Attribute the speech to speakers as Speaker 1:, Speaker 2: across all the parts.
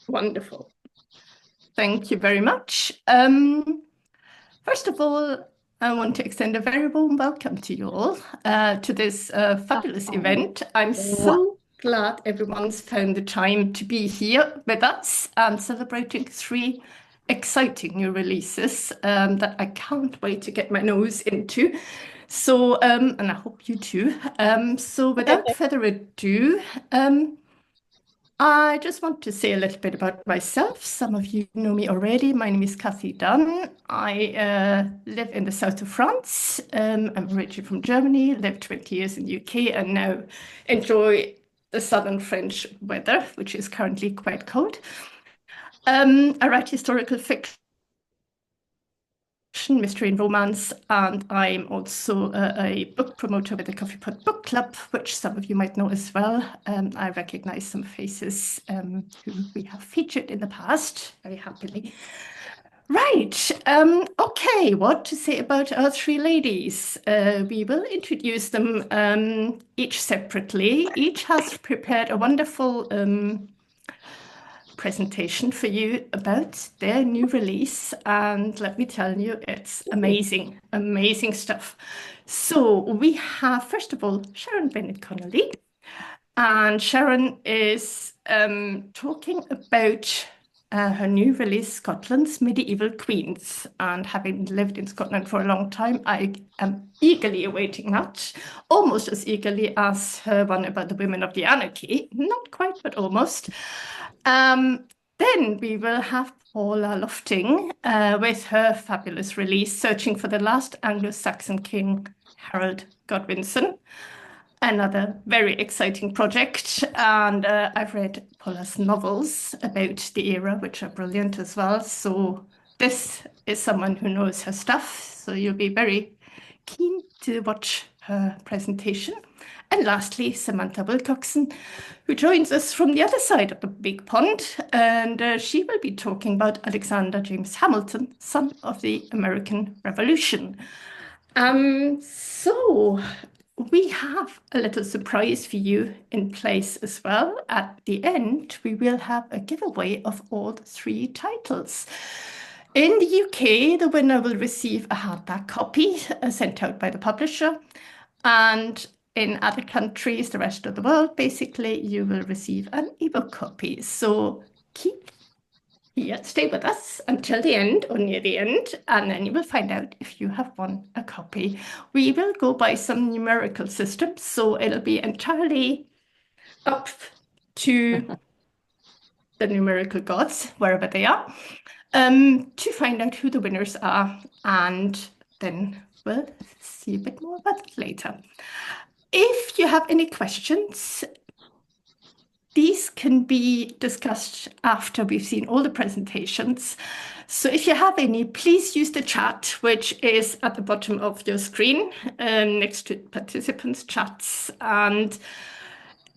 Speaker 1: Wonderful. Thank you very much. First of all, I want to extend a very warm welcome to you all to this fabulous event. I'm so glad everyone's found the time to be here with us and celebrating three exciting new releases that I can't wait to get my nose into. So, and I hope you too. So without further ado, I just want to say a little bit about myself. Some of you know me already. My name is Cathie Dunn. I live in the south of France. I'm originally from Germany, lived 20 years in the UK, and now enjoy the southern French weather, which is currently quite cold. I write historical fiction, mystery and romance, and I'm also a book promoter with the Coffee Pot Book Club, which some of you might know as well. I recognize some faces who we have featured in the past very happily. Right, okay, what to say about our three ladies? We will introduce them each separately. Each has prepared a wonderful presentation for you about their new release, and let me tell you, it's amazing, amazing stuff. So we have, first of all, Sharon Bennett Connolly, and Sharon is talking about her new release, Scotland's Medieval Queens. And having lived in Scotland for a long time, I am eagerly awaiting that, almost as eagerly as her one about the women of the anarchy. Not quite, but almost. Then we will have Paula Lofting with her fabulous release, Searching for the Last Anglo-Saxon King, Harold Godwinson. Another very exciting project. And I've read Paula's novels about the era, which are brilliant as well. So this is someone who knows her stuff. So you'll be very keen to watch her presentation. And lastly, Samantha Wilcoxson, who joins us from the other side of the big pond. And she will be talking about Alexander James Hamilton, son of the American Revolution. So we have a little surprise for you in place as well. At the end, we will have a giveaway of all three titles. In the UK, the winner will receive a hardback copy sent out by the publisher. And in other countries, the rest of the world, basically, you will receive an ebook copy. So keep here, stay with us until the end or near the end, and then you will find out if you have won a copy. We will go by some numerical systems, so it'll be entirely up to the numerical gods, wherever they are, to find out who the winners are, and then we'll see a bit more about it later. If you have any questions, these can be discussed after we've seen all the presentations. So if you have any, please use the chat, which is at the bottom of your screen, next to participants' chats, and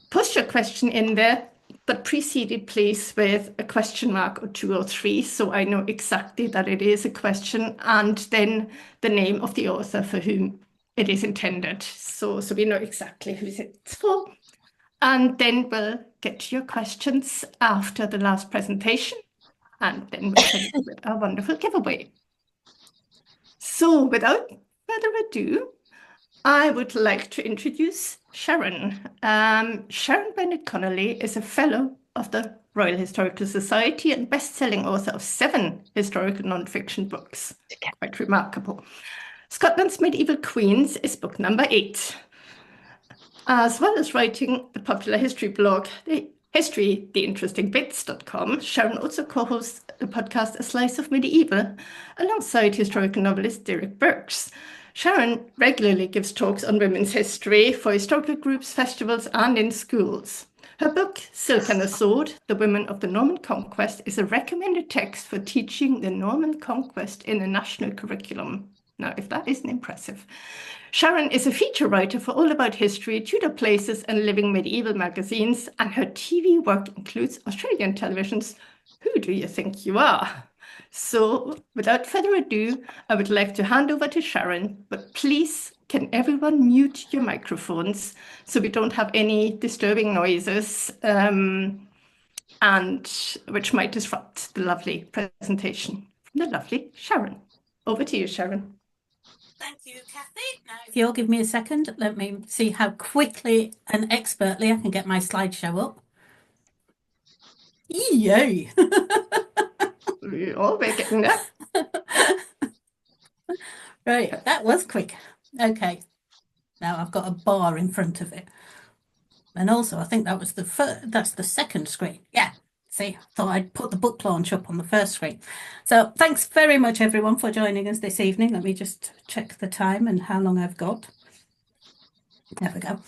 Speaker 1: post your question in there, but precede it, please, with a question mark or two or three, so I know exactly that it is a question, and then the name of the author for whom it is intended. So we know exactly who it's for. And then we'll get to your questions after the last presentation, and then we'll finish with our wonderful giveaway. So without further ado, I would like to introduce Sharon. Sharon Bennett Connolly is a fellow of the Royal Historical Society and best-selling author of 7 historical non-fiction books. Quite remarkable. Scotland's Medieval Queens is book number 8. As well as writing the popular history blog, theinterestingbits.com, Sharon also co-hosts the podcast A Slice of Medieval alongside historical novelist Derek Burks. Sharon regularly gives talks on women's history for historical groups, festivals, and in schools. Her book, Silk and the Sword, The Women of the Norman Conquest, is a recommended text for teaching the Norman Conquest in a national curriculum. Now, if that isn't impressive. Sharon is a feature writer for All About History, Tudor Places, and Living Medieval magazines, and her TV work includes Australian television's Who Do You Think You Are? So, without further ado, I would like to hand over to Sharon, but please can everyone mute your microphones so we don't have any disturbing noises, and which might disrupt the lovely presentation from the lovely Sharon. Over to you, Sharon.
Speaker 2: Thank you, Cathie. Now, if you'll give me a second, let me see how quickly and expertly I can get my slideshow up. Yay!
Speaker 1: Oh, we're getting there.
Speaker 2: Right, that was quick. Okay, now I've got a bar in front of it. And also, I think that was that's the second screen. Yeah, see, thought I'd put the book launch up on the first screen. So thanks very much, everyone, for joining us this evening. Let me just check the time and how long I've got. There we go.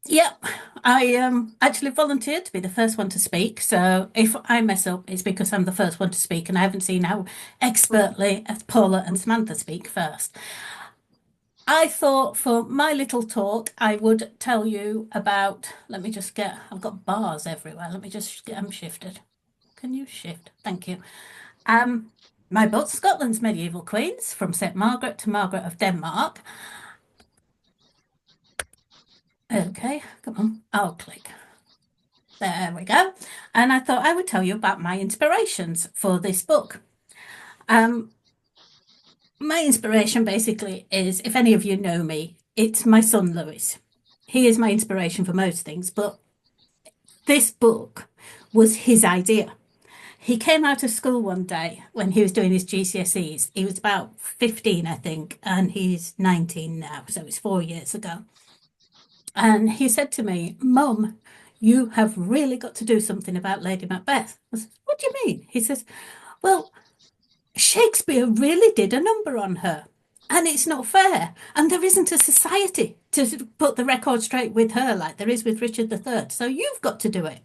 Speaker 2: Yep, I actually volunteered to be the first one to speak. So if I mess up, it's because I'm the first one to speak and I haven't seen how expertly Paula and Samantha speak first. I thought for my little talk, I would tell you about, let me just get, I've got bars everywhere. Let me just get them shifted. Can you shift? Thank you. My book, Scotland's Medieval Queens, from St. Margaret to Margaret of Denmark. Okay, come on, I'll click. There we go. And I thought I would tell you about my inspirations for this book. My inspiration basically is, if any of you know me, it's my son Lewis. He is my inspiration for most things, but this book was his idea. He came out of school one day when he was doing his GCSEs. He was about 15, I think, and he's 19 now, so it's 4 years ago. And he said to me, Mum, you have really got to do something about Lady Macbeth. I said, what do you mean? He says, well, Shakespeare really did a number on her, and it's not fair. And there isn't a society to put the record straight with her like there is with Richard III. So you've got to do it.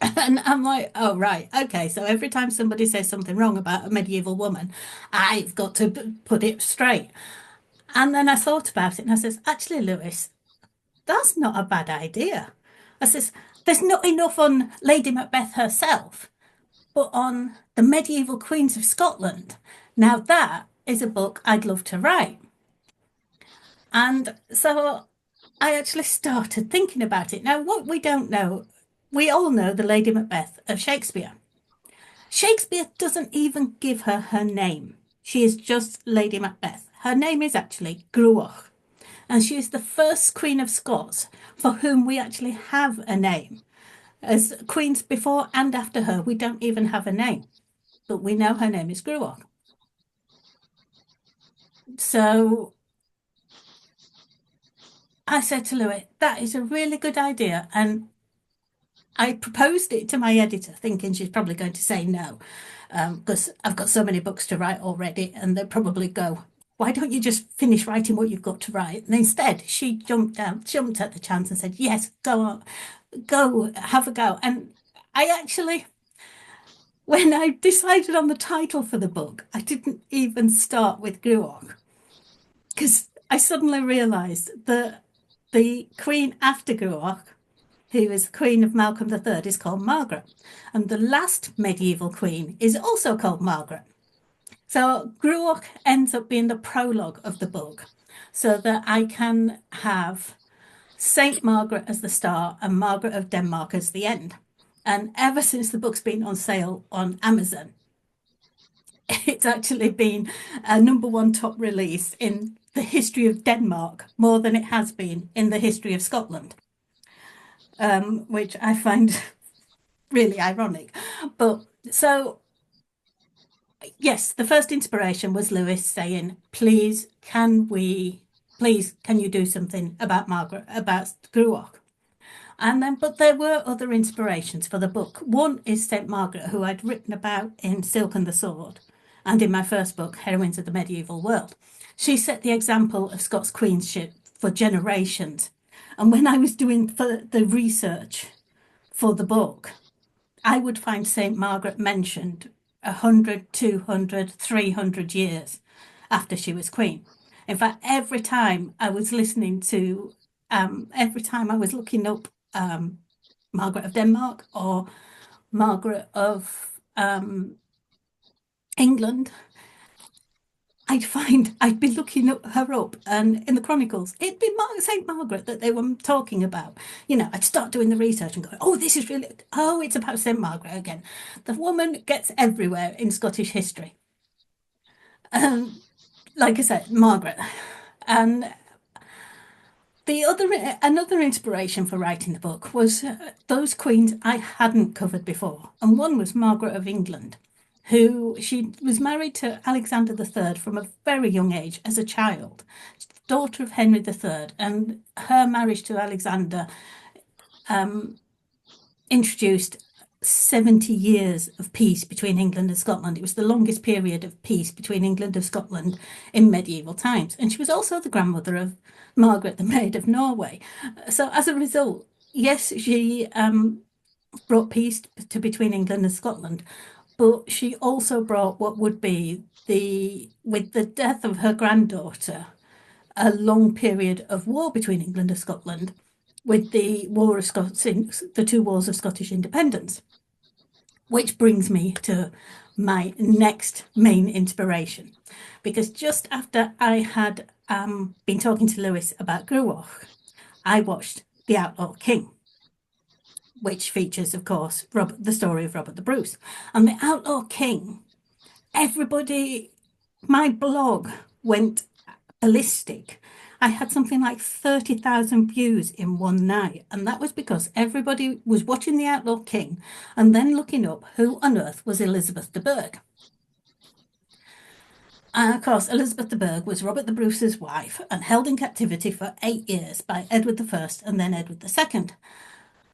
Speaker 2: And I'm like, oh, right. Okay. So every time somebody says something wrong about a medieval woman, I've got to put it straight. And then I thought about it and I says, actually, Lewis, that's not a bad idea. I says, there's not enough on Lady Macbeth herself, but on the medieval queens of Scotland. Now, that is a book I'd love to write. And so I actually started thinking about it. Now, what we don't know, we all know the Lady Macbeth of Shakespeare. Shakespeare doesn't even give her her name. She is just Lady Macbeth. Her name is actually Gruach, and she is the first Queen of Scots for whom we actually have a name. As queens before and after her, we don't even have a name, but we know her name is Gruach. So I said to Louis, that is a really good idea. And I proposed it to my editor, thinking she's probably going to say no, because I've got so many books to write already, and they'll probably go, why don't you just finish writing what you've got to write? And instead, she jumped at the chance and said, yes, go on, go, have a go. And I actually, when I decided on the title for the book, I didn't even start with Gruach, because I suddenly realised that the queen after Gruach, who is Queen of Malcolm III, is called Margaret. And the last medieval queen is also called Margaret. So Gruach ends up being the prologue of the book, so that I can have Saint Margaret as the start and Margaret of Denmark as the end. And ever since the book's been on sale on Amazon, it's actually been a #1 top release in the history of Denmark, more than it has been in the history of Scotland, which I find really ironic. But so, yes, the first inspiration was Lewis saying, please, can you do something about Gruach? And then, but there were other inspirations for the book. One is St. Margaret, who I'd written about in Silk and the Sword, and in my first book, Heroines of the Medieval World. She set the example of Scots queenship for generations. And when I was doing the research for the book, I would find St. Margaret mentioned 100, 200, 300 years after she was queen. In fact, every time I was looking up Margaret of Denmark or Margaret of England, I'd be looking her up, and in the Chronicles, it'd be St. Margaret that they were talking about. I'd start doing the research and go, oh, this is really, oh, it's about St. Margaret again. The woman gets everywhere in Scottish history. Like I said, Margaret. And another inspiration for writing the book was those queens I hadn't covered before. And one was Margaret of England, who she was married to Alexander III from a very young age as a child, daughter of Henry III. And her marriage to Alexander introduced 70 years of peace between England and Scotland. It was the longest period of peace between England and Scotland in medieval times. And she was also the grandmother of Margaret, the Maid of Norway. So as a result, yes, she brought peace between England and Scotland, but she also brought what would be with the death of her granddaughter, a long period of war between England and Scotland, with the two wars of Scottish independence. Which brings me to my next main inspiration, because just after I had been talking to Lewis about Gruach, I watched The Outlaw King, which features, of course, the story of Robert the Bruce. And The Outlaw King, my blog went ballistic. I had something like 30,000 views in one night, and that was because everybody was watching The Outlaw King and then looking up who on earth was Elizabeth de Burgh. And of course, Elizabeth de Burgh was Robert the Bruce's wife and held in captivity for 8 years by Edward I and then Edward II.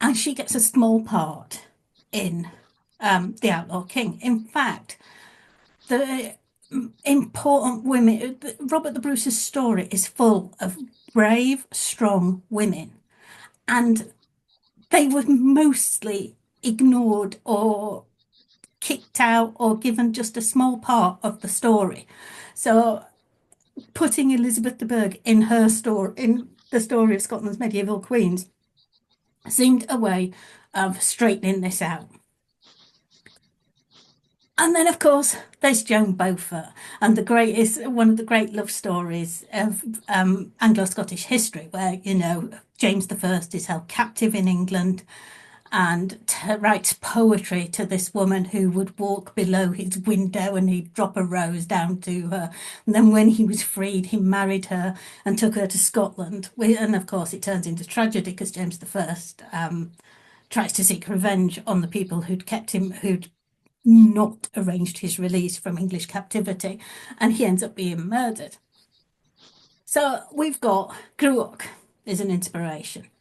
Speaker 2: And she gets a small part in The Outlaw King. In fact, the important women, Robert the Bruce's story is full of brave, strong women, and they were mostly ignored or kicked out or given just a small part of the story. So putting Elizabeth de Burgh in her story, in the story of Scotland's medieval queens, seemed a way of straightening this out. And then, of course, there's Joan Beaufort, and one of the great love stories of Anglo-Scottish history, where, James I is held captive in England and writes poetry to this woman who would walk below his window and he'd drop a rose down to her. And then when he was freed, he married her and took her to Scotland. And of course, it turns into tragedy because James I tries to seek revenge on the people who'd kept him, who'd not arranged his release from English captivity, and he ends up being murdered. So we've got Gruach is an inspiration,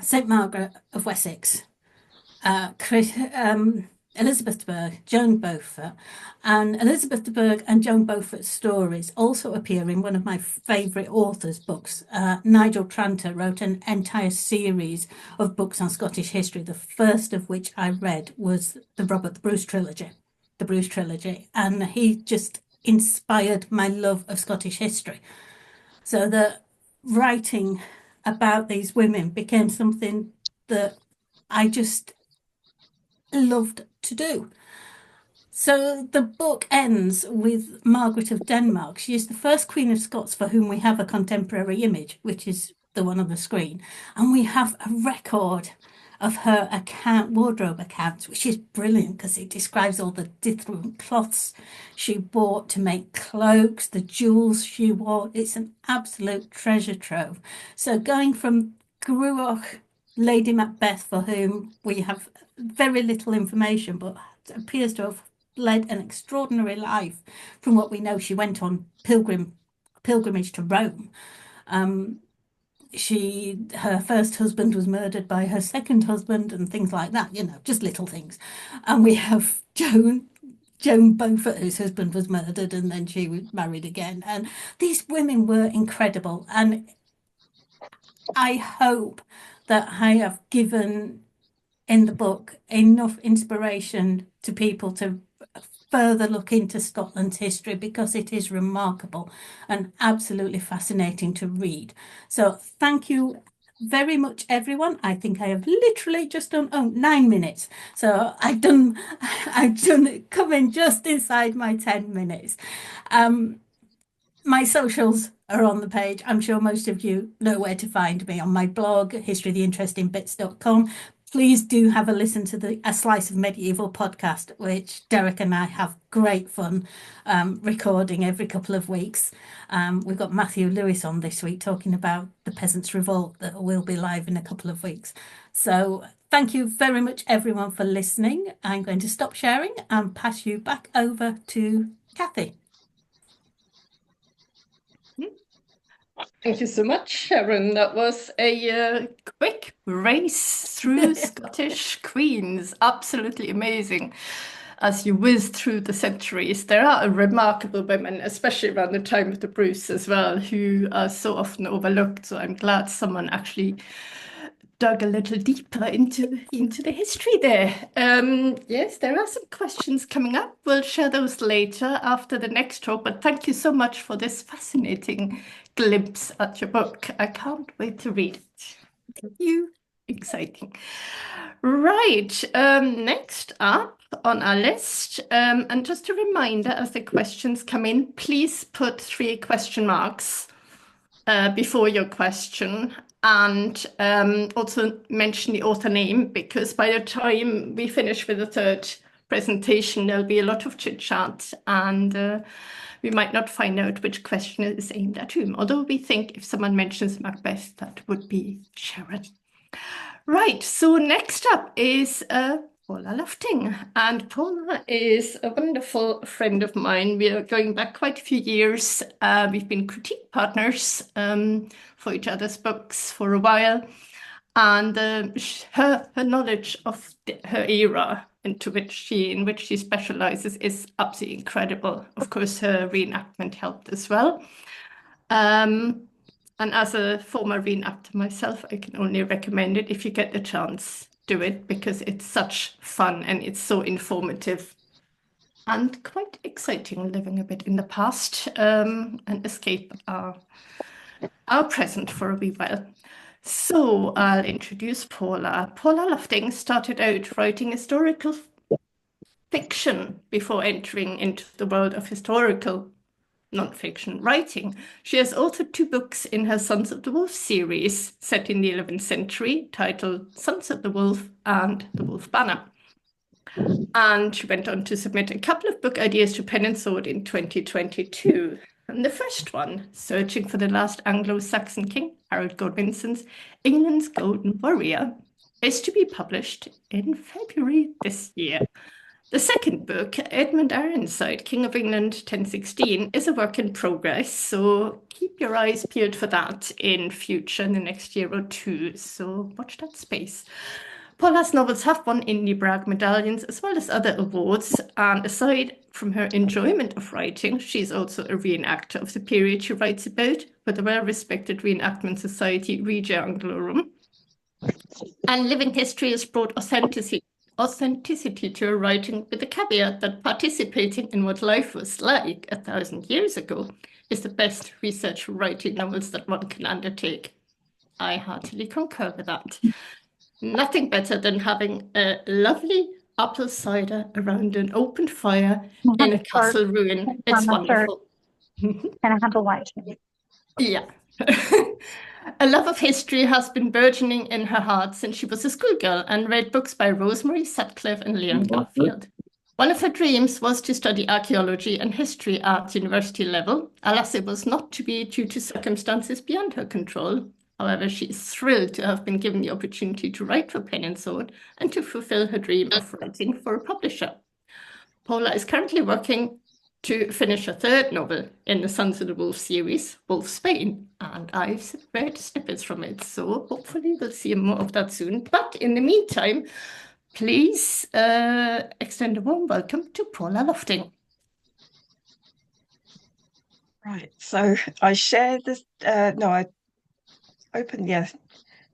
Speaker 2: St. Margaret of Wessex, Elizabeth de Burgh, Joan Beaufort, and Elizabeth de Burgh and Joan Beaufort's stories also appear in one of my favourite authors' books. Nigel Tranter wrote an entire series of books on Scottish history, the first of which I read was the Robert the Bruce trilogy, and he just inspired my love of Scottish history. So that writing about these women became something that I just loved to do. So the book ends with Margaret of Denmark. She is the first Queen of Scots for whom we have a contemporary image, which is the one on the screen. And we have a record of her wardrobe accounts, which is brilliant because it describes all the different cloths she bought to make cloaks, the jewels she wore. It's an absolute treasure trove. So going from Gruach, Lady Macbeth, for whom we have very little information, but appears to have led an extraordinary life from what we know. She went on pilgrimage to Rome. Her first husband was murdered by her second husband and things like that, just little things. And we have Joan Beaufort, whose husband was murdered, and then she was married again. And these women were incredible. And I hope that I have given in the book enough inspiration to people to further look into Scotland's history, because it is remarkable and absolutely fascinating to read. So thank you very much, everyone. I think I have literally just done 9 minutes. So I've done come in just inside my 10 minutes. My socials are on the page. I'm sure most of you know where to find me on my blog, historyoftheinterestingbits.com. Please do have a listen to the A Slice of Medieval podcast, which Derek and I have great fun recording every couple of weeks. We've got Matthew Lewis on this week talking about the Peasants' Revolt that will be live in a couple of weeks. So thank you very much, everyone, for listening. I'm going to stop sharing and pass you back over to Cathie.
Speaker 1: Thank you so much, Sharon. That was a quick race through Scottish queens. Absolutely amazing. As you whiz through the centuries, there are remarkable women, especially around the time of the Bruce as well, who are so often overlooked. So I'm glad someone actually dug a little deeper into the history there. Yes, there are some questions coming up. We'll share those later after the next talk, but thank you so much for this fascinating glimpse at your book. I can't wait to read it. Thank you. Exciting. Right, next up on our list, and just a reminder as the questions come in, please put 3 question marks before your question, and also mention the author name, because by the time we finish with the 3rd presentation, there'll be a lot of chit chat, and we might not find out which question is aimed at whom. Although we think if someone mentions Macbeth, that would be Sharon. Right, so next up is Paula Lofting, and Paula is a wonderful friend of mine. We are going back quite a few years. We've been critique partners for each other's books for a while, and her knowledge of her era in which she specializes is absolutely incredible. Of course, her reenactment helped as well. And as a former reenactor myself, I can only recommend it. If you get the chance, do it, because it's such fun and it's so informative and quite exciting, living a bit in the past and escape our present for a wee while. So I'll introduce Paula. Paula Lofting started out writing historical fiction before entering into the world of historical non-fiction writing. She has authored 2 books in her Sons of the Wolf series, set in the 11th century, titled Sons of the Wolf and The Wolf Banner. And she went on to submit a couple of book ideas to Pen and Sword in 2022. And the first one, Searching for the Last Anglo-Saxon King, Harold Godwinson's England's Golden Warrior, is to be published in February this year. The second book, Edmund Ironside, King of England 1016, is a work in progress, so keep your eyes peeled for that in the next year or 2, so watch that space. Paula's novels have won Indie Brag medallions as well as other awards, and aside from her enjoyment of writing, she's also a reenactor of the period she writes about with the well-respected reenactment society Regia Anglorum. And living history has brought authenticity to her writing, with the caveat that participating in what life was like 1,000 years ago is the best research for writing novels that one can undertake. I heartily concur with that. Nothing better than having a lovely apple cider around an open fire in a castle ruin. It's wonderful.
Speaker 3: Can I have a white?
Speaker 1: Yeah. A love of history has been burgeoning in her heart since she was a schoolgirl and read books by Rosemary Sutcliffe and Leon Garfield. One of her dreams was to study archaeology and history at university level. Alas, it was not to be due to circumstances beyond her control. However, she is thrilled to have been given the opportunity to write for Pen and Sword and to fulfill her dream of writing for a publisher. Paula is currently working to finish a 3rd novel in the Sons of the Wolf series, Wolfsbane, and I've read snippets from it, so hopefully we'll see more of that soon. But in the meantime, please extend a warm welcome to Paula Lofting.
Speaker 3: Right, so I share this, I open, yes,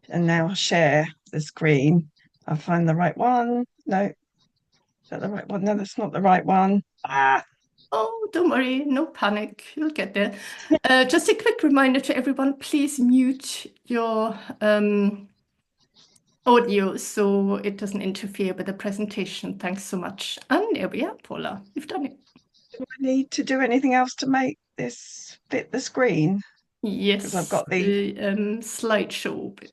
Speaker 3: and now I'll share the screen. I'll find the right one. No, is that the right one? No, that's not the right one.
Speaker 1: Oh, don't worry, no panic, you'll get there. Just a quick reminder to everyone, please mute your audio so it doesn't interfere with the presentation. Thanks so much. And there we are, Paula, you've done it.
Speaker 3: Do I need to do anything else to make this fit the screen?
Speaker 1: Yes,
Speaker 3: Because I've got the
Speaker 1: slideshow bit.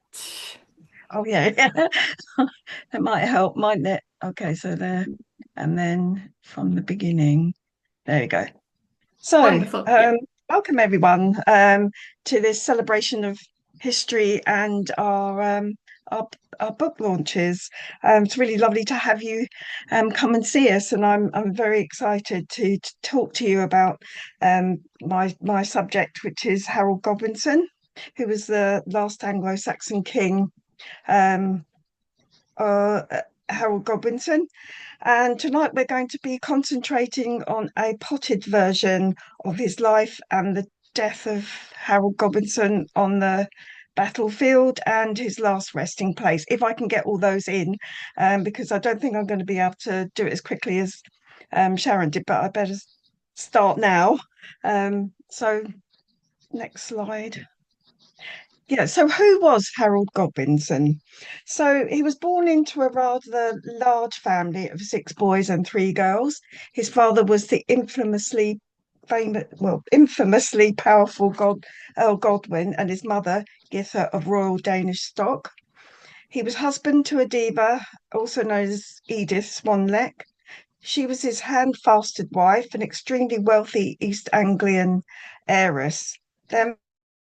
Speaker 3: oh yeah, that might help, mightn't it? Okay, so there, and then from the beginning, there you go. So,
Speaker 1: Wonderful. Yeah.
Speaker 3: welcome everyone to this celebration of history and our our book launches. It's really lovely to have you come and see us, and I'm very excited to talk to you about my subject, which is Harold Godwinson, who was the last Anglo-Saxon king. Um, Harold Godwinson. And tonight we're going to be concentrating on a potted version of his life and the death of Harold Godwinson on the battlefield and his last resting place, if I can get all those in, because I don't think I'm going to be able to do it as quickly as Sharon did, but I better start now. So next slide. Yeah, so who was Harold Godwinson? So he was born into a rather large family of 6 boys and 3 girls. His father was the infamously powerful Earl Godwin, and his mother, Githa, of royal Danish stock. He was husband to a diva, also known as Edith Swanleck. She was his hand-fasted wife, an extremely wealthy East Anglian heiress. Their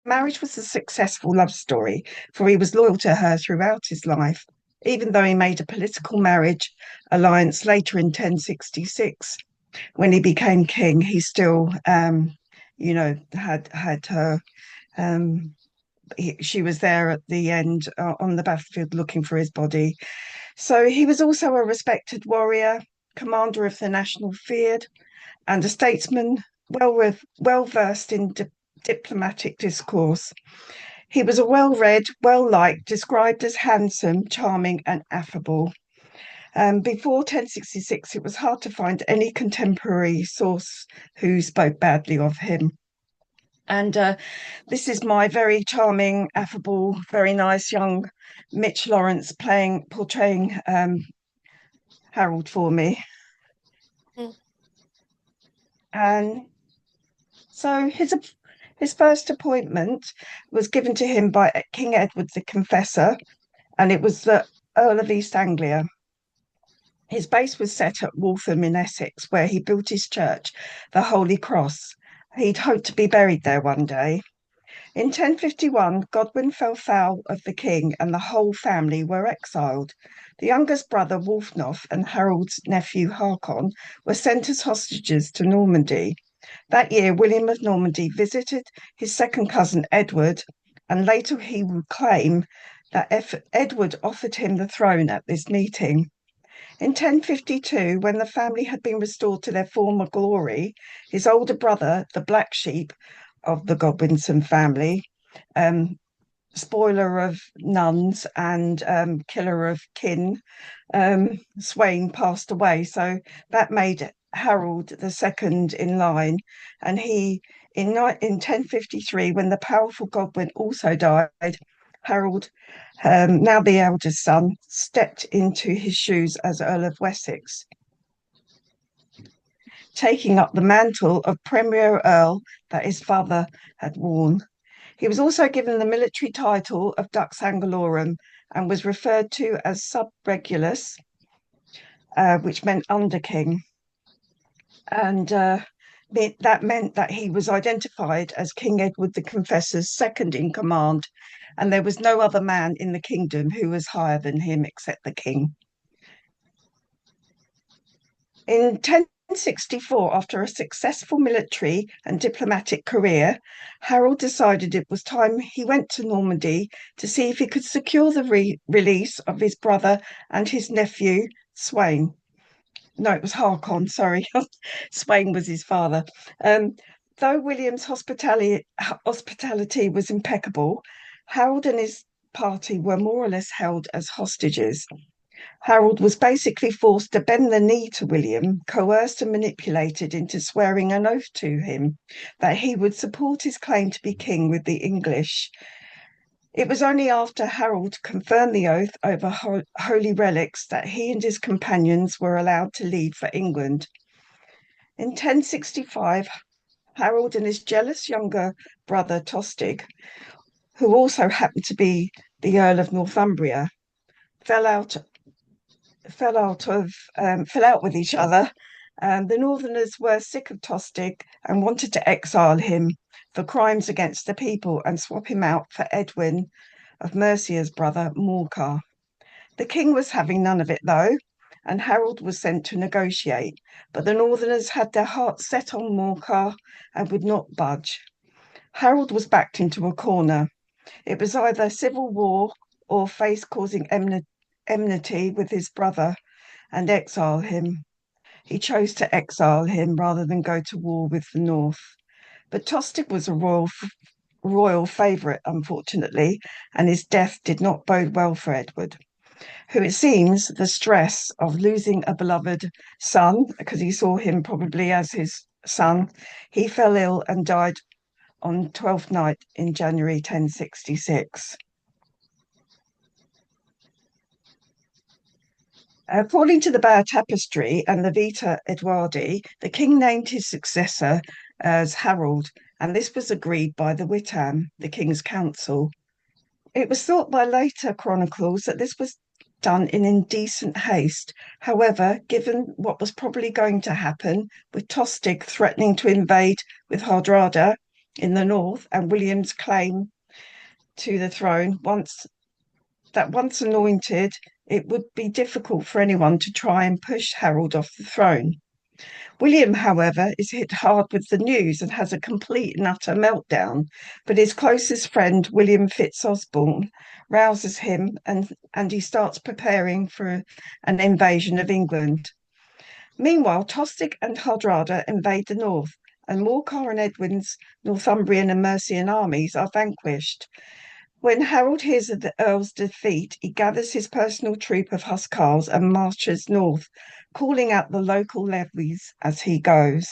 Speaker 3: marriage was a successful love story, for he was loyal to her throughout his life, even though he made a political marriage alliance later in 1066. When he became king, he still, had her. She was there at the end on the battlefield looking for his body. So he was also a respected warrior, commander of the national field, and a statesman well versed in diplomatic discourse. He was a well-read, well-liked, described as handsome, charming, and affable. Before 1066, it was hard to find any contemporary source who spoke badly of him. And this is my very charming, affable, very nice young Mitch Lawrence portraying Harold for me. And so his first appointment was given to him by King Edward the Confessor, and it was the Earl of East Anglia. His base was set at Waltham in Essex, where he built his church, the Holy Cross. He'd hoped to be buried there one day. In 1051, Godwin fell foul of the king, and the whole family were exiled. The youngest brother, Wulfnoth, and Harold's nephew, Harkon, were sent as hostages to Normandy. That year, William of Normandy visited his second cousin, Edward, and later he would claim that Edward offered him the throne at this meeting. In 1052, when the family had been restored to their former glory, his older brother, the black sheep of the Godwinson family, spoiler of nuns and killer of kin, Sweyn, passed away. So that made Harold the second in line. And in 1053, when the powerful Godwin also died, Harold, now the eldest son, stepped into his shoes as Earl of Wessex, taking up the mantle of Premier Earl that his father had worn. He was also given the military title of Dux Anglorum and was referred to as Sub Regulus, which meant under king. And that meant that he was identified as King Edward the Confessor's second in command, and there was no other man in the kingdom who was higher than him except the king. In 1064, after a successful military and diplomatic career, Harold decided it was time he went to Normandy to see if he could secure the release of his brother and his nephew, Sweyn. No, it was Harkon, sorry. Sweyn was his father. Though William's hospitality was impeccable, Harold and his party were more or less held as hostages. Harold was basically forced to bend the knee to William, coerced and manipulated into swearing an oath to him that he would support his claim to be king with the English. It was only after Harold confirmed the oath over holy relics that he and his companions were allowed to leave for England. In 1065, Harold and his jealous younger brother Tostig, who also happened to be the Earl of Northumbria, fell out fell out with each other. The Northerners were sick of Tostig and wanted to exile him for crimes against the people and swap him out for Edwin of Mercia's brother Morcar. The king was having none of it though, and Harold was sent to negotiate, but the Northerners had their hearts set on Morcar and would not budge. Harold was backed into a corner. It was either civil war or face causing enmity with his brother and exile him. He chose to exile him rather than go to war with the North. But Tostig was a royal favourite, unfortunately, and his death did not bode well for Edward, who it seems the stress of losing a beloved son, because he saw him probably as his son, he fell ill and died on Twelfth Night in January 1066. According to the Bower Tapestry and the Vita Edwardi, the king named his successor as Harold, and this was agreed by the Witan, the king's council. It was thought by later chronicles that this was done in indecent haste. However, given what was probably going to happen, with Tostig threatening to invade with Hardrada in the north and William's claim to the throne, once anointed, it would be difficult for anyone to try and push Harold off the throne. William, however, is hit hard with the news and has a complete and utter meltdown, but his closest friend, William Fitzosborne, rouses him and he starts preparing for an invasion of England. Meanwhile, Tostig and Hardrada invade the north, and Morcar and Edwin's Northumbrian and Mercian armies are vanquished. When Harold hears of the Earl's defeat, he gathers his personal troop of huscarls and marches north, calling out the local levies as he goes.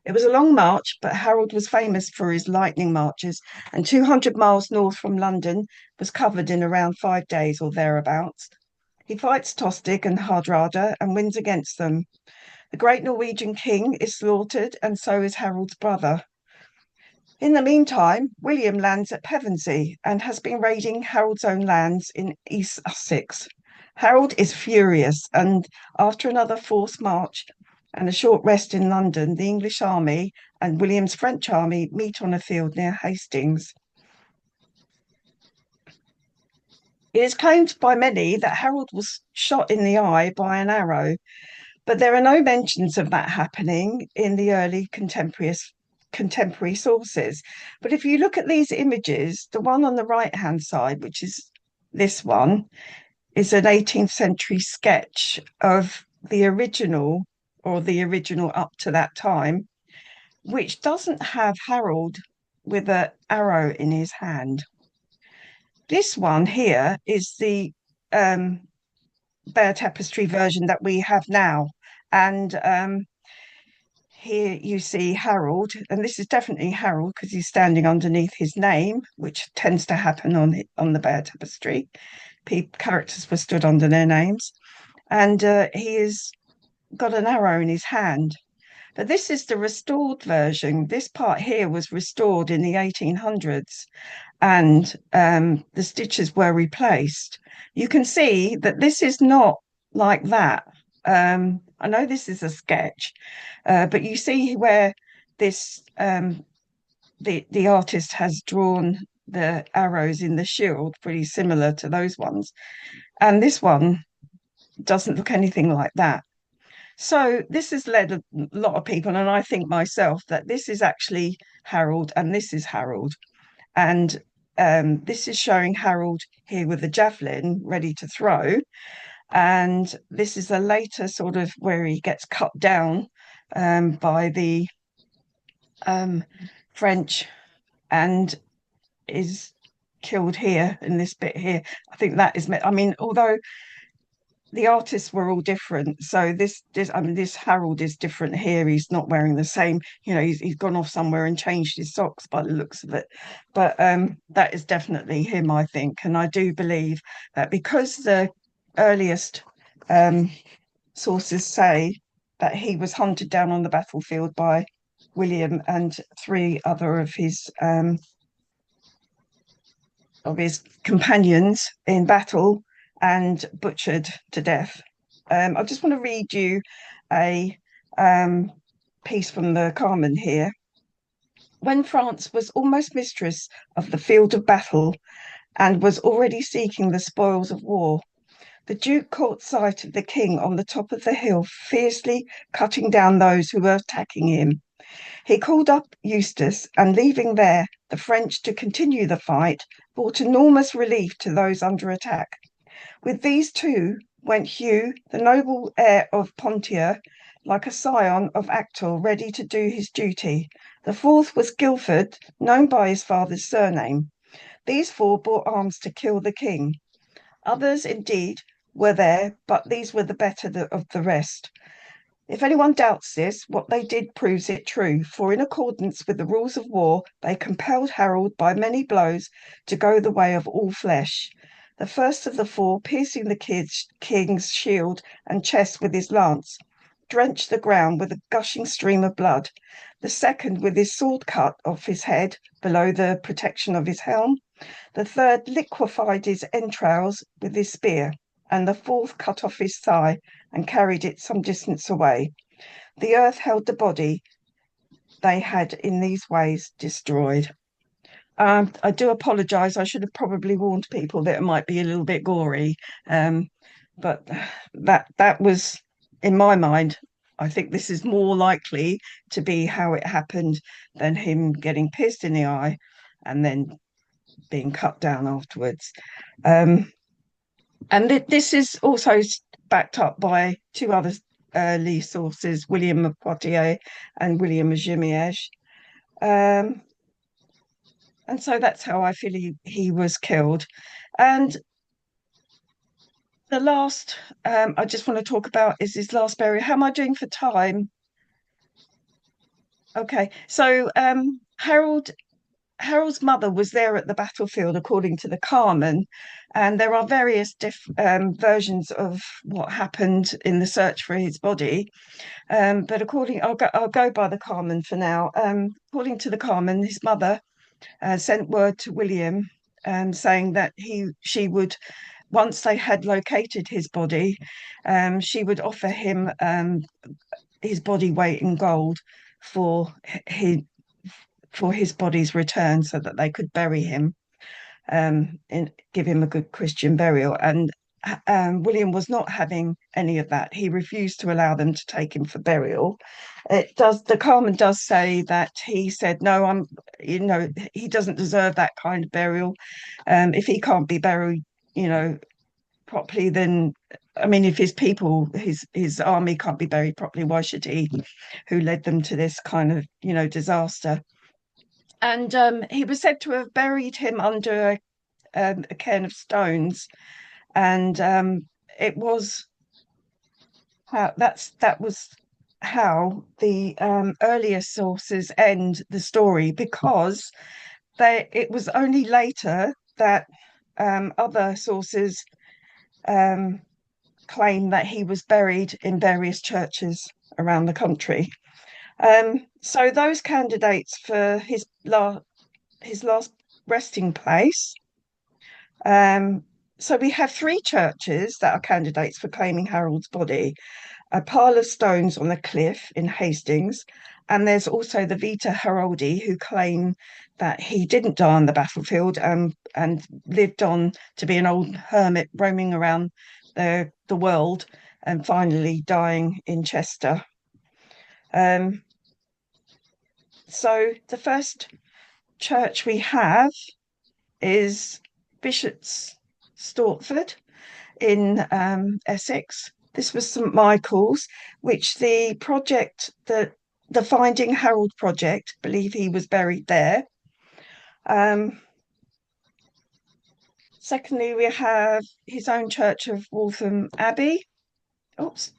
Speaker 3: It was a long march, but Harold was famous for his lightning marches, and 200 miles north from London was covered in around 5 days or thereabouts. He fights Tostig and Hardrada and wins against them. The great Norwegian king is slaughtered, and so is Harold's brother. In the meantime, William lands at Pevensey and has been raiding Harold's own lands in East Sussex. Harold is furious, and after another forced march and a short rest in London, the English army and William's French army meet on a field near Hastings. It is claimed by many that Harold was shot in the eye by an arrow, but there are no mentions of that happening in the early contemporary sources. But if you look at these images, the one on the right-hand side, which is this one, is an 18th century sketch of the original, or the original up to that time, which doesn't have Harold with an arrow in his hand. This one here is the Bear Tapestry version that we have now. And here you see Harold, and this is definitely Harold because he's standing underneath his name, which tends to happen on the Bear Tapestry. Characters were stood under their names, and he has got an arrow in his hand. But this is the restored version. This part here was restored in the 1800s, and the stitches were replaced. You can see that this is not like that. I know this is a sketch, but you see where this the artist has drawn the arrows in the shield, pretty similar to those ones, and this one doesn't look anything like that. So this has led a lot of people, and I think myself, that this is actually Harold and this is Harold, and this is showing Harold here with the javelin ready to throw. And this is a later sort of where he gets cut down by the French and is killed here in this bit here. I think that is, I mean, although the artists were all different, so this Harold is different here. He's not wearing the same, he's gone off somewhere and changed his socks by the looks of it. But that is definitely him, I think. And I do believe that because the earliest sources say that he was hunted down on the battlefield by William and 3 other of his companions in battle and butchered to death. I just want to read you a piece from the Carmen here. When France was almost mistress of the field of battle and was already seeking the spoils of war, the Duke caught sight of the king on the top of the hill, fiercely cutting down those who were attacking him. He called up Eustace, and leaving there the French to continue the fight, brought enormous relief to those under attack. With these 2 went Hugh, the noble heir of Ponthieu, like a scion of Actor, ready to do his duty. The 4th was Guilford, known by his father's surname. These 4 bore arms to kill the king. Others, indeed, were there, but these were the better of the rest. If anyone doubts this, what they did proves it true, for in accordance with the rules of war, they compelled Harold by many blows to go the way of all flesh. The first of the 4, piercing the king's shield and chest with his lance, drenched the ground with a gushing stream of blood. The second, with his sword cut off his head below the protection of his helm. The third liquefied his entrails with his spear, and the 4th cut off his thigh and carried it some distance away. The earth held the body they had in these ways destroyed. I do apologise. I should have probably warned people that it might be a little bit gory, but that was, in my mind, I think this is more likely to be how it happened than him getting pierced in the eye and then being cut down afterwards. And this is also backed up by 2 other early sources, William of Poitiers and William of Jumièges. And so that's how I feel he was killed. And the last I just want to talk about is his last burial. How am I doing for time? Okay, so Harold's mother was there at the battlefield, according to the Carmen, and there are various versions of what happened in the search for his body. But I'll go by the Carmen for now. According to the Carmen, his mother sent word to William, saying that she would, once they had located his body, she would offer him his body weight in gold for his body's return, so that they could bury him and give him a good Christian burial. And William was not having any of that. He refused to allow them to take him for burial. The Carmen does say that he said, no, he doesn't deserve that kind of burial. If he can't be buried, properly, then, I mean, if his people, his army can't be buried properly, why should he, who led them to this kind of, disaster? And he was said to have buried him under a cairn of stones, and it was that was how the earlier sources end the story, because it was only later that other sources claim that he was buried in various churches around the country. So those candidates for his last resting place. So we have 3 churches that are candidates for claiming Harold's body. A pile of stones on a cliff in Hastings, and there's also the Vita Heroldi, who claim that he didn't die on the battlefield and lived on to be an old hermit roaming around the world, and finally dying in Chester. So the first church we have is Bishop's Stortford in Essex. This was St Michael's, which the Finding Harold project believe he was buried there. Secondly, we have his own church of Waltham Abbey. Oops.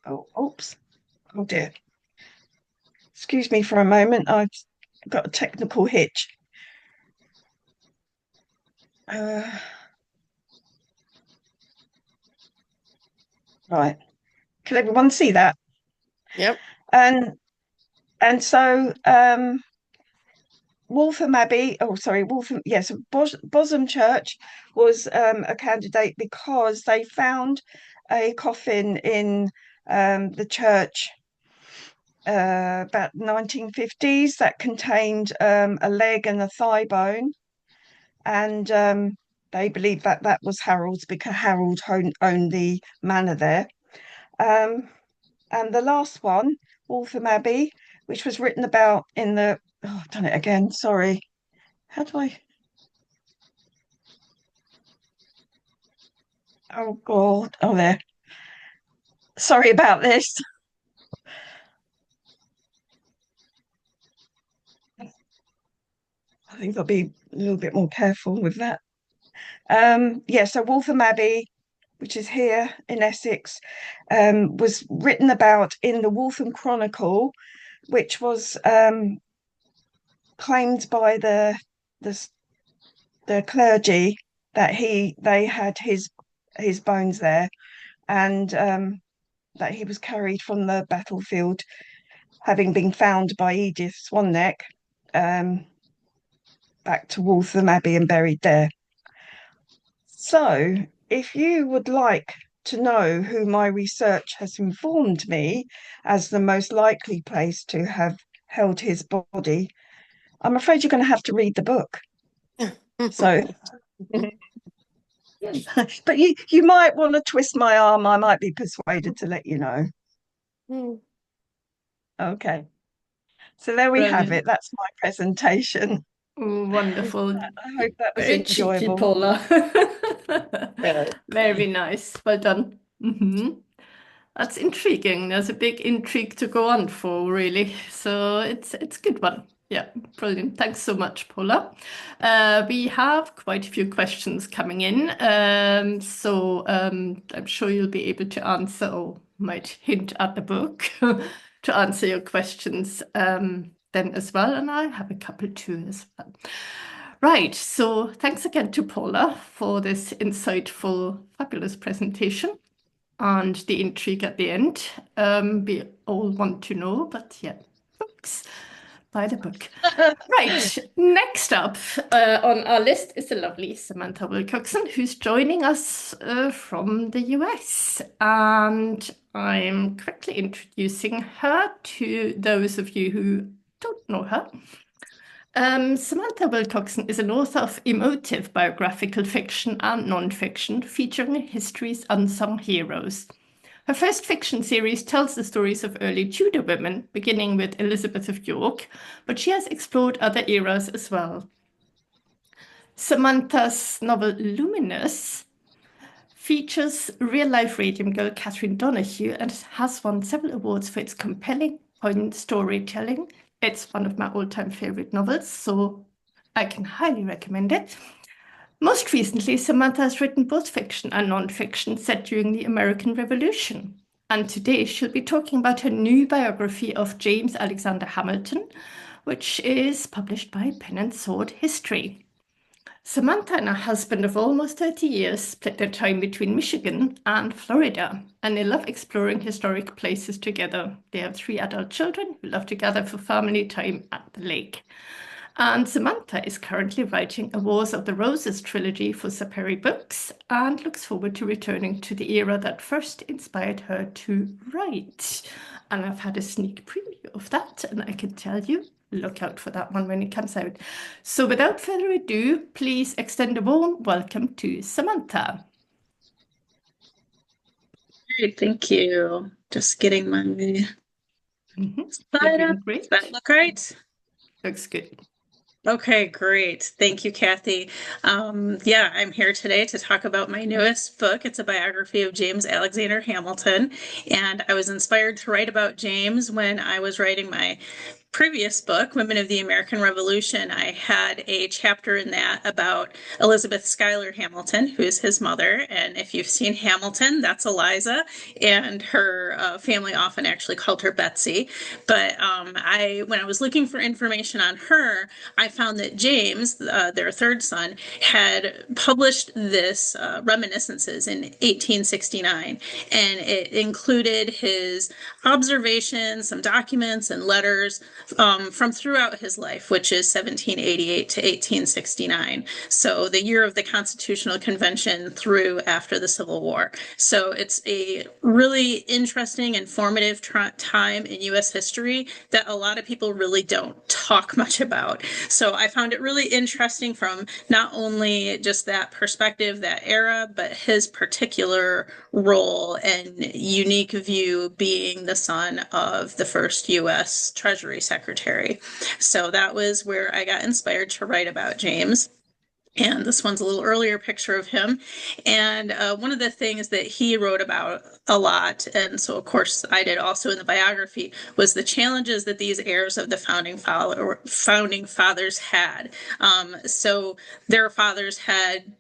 Speaker 3: Oh dear. Excuse me for a moment. I've got a technical hitch. Right. Can everyone see that?
Speaker 1: Yep.
Speaker 3: And so Waltham Abbey, oh sorry, Waltham, yes, Bosham Church was a candidate because they found a coffin in the church about 1950s that contained a leg and a thigh bone, and they believe that that was Harold's because Harold owned the manor there. Um, and the last one, Waltham Abbey, which was written about in the, oh, I've done it again, sorry. How do I? Oh God. Oh, there. Sorry about this. I think I'll be a little bit more careful with that. Yeah, so Waltham Abbey, which is here in Essex, was written about in the Waltham Chronicle, which was claimed by the the clergy that they had his bones there, and that he was carried from the battlefield, having been found by Edith Swanneck, back to Waltham Abbey and buried there. So, if you would like to know who my research has informed me as the most likely place to have held his body, I'm afraid you're going to have to read the book. So, but you might want to twist my arm. I might be persuaded to let you know. Okay. So there we have it.
Speaker 1: Brilliant.
Speaker 3: That's my presentation.
Speaker 1: Wonderful.
Speaker 3: I hope that was
Speaker 1: Very cheeky,
Speaker 3: enjoyable.
Speaker 1: Paula.
Speaker 3: Yeah.
Speaker 1: Very nice. Well done. That's intriguing. There's a big intrigue to go on for, really. So it's a good one. Yeah, brilliant. Thanks so much, Paula. We have quite a few questions coming in. So I'm sure you'll be able to answer or might hint at the book to answer your questions then as well. And I have a couple too as well. Right, so thanks again to Paula for this insightful, fabulous presentation and the intrigue at the end. We all want to know, but yeah, books. Buy the book. Right, next up on our list is the lovely Samantha Wilcoxson, who's joining us from the US. And I'm quickly introducing her to those of you who don't know her. Samantha Wilcoxson is an author of emotive biographical fiction and non-fiction featuring history's unsung heroes. Her first fiction series tells the stories of early Tudor women, beginning with Elizabeth of York, but she has explored other eras as well. Samantha's novel Luminous features real-life radium girl Catherine Donahue and has won several awards for its compelling, poignant storytelling. It's one of my all-time favorite novels, so I can highly recommend it. Most recently, Samantha has written both fiction and non-fiction set during the American Revolution. And today she'll be talking about her new biography of James Alexander Hamilton, which is published by Pen and Sword History. Samantha and her husband of almost 30 years split their time between Michigan and Florida, and they love exploring historic places together. They have 3 adult children who love to gather for family time at the lake. And Samantha is currently writing a Wars of the Roses trilogy for Saperi Books and looks forward to returning to the era that first inspired her to write. And I've had a sneak preview of that, and I can tell you, look out for that one when it comes out. So without further ado, please extend a warm welcome to Samantha.
Speaker 4: Great, thank you. Just getting my slide up.
Speaker 1: Great.
Speaker 4: Does that look right?
Speaker 1: Looks good.
Speaker 4: Okay, great. Thank you, Cathie. Yeah, I'm here today to talk about my newest book. It's a biography of James Alexander Hamilton, and I was inspired to write about James when I was writing my previous book, Women of the American Revolution, I had a chapter in that about Elizabeth Schuyler Hamilton, who is his mother. And if you've seen Hamilton, that's Eliza, and her family often actually called her Betsy. But when I was looking for information on her, I found that James, their third son, had published this reminiscences in 1869, and it included his observations, some documents and letters from throughout his life, which is 1788 to 1869. So the year of the Constitutional Convention through after the Civil War. So it's a really interesting, informative time in U.S. history that a lot of people really don't talk much about. So I found it really interesting from not only just that perspective, that era, but his particular role and unique view being the son of the first U.S. Treasury Secretary. So that was where I got inspired to write about James. And this one's a little earlier picture of him. And one of the things that he wrote about a lot, and so of course I did also in the biography, was the challenges that these heirs of the founding fathers had. So their fathers had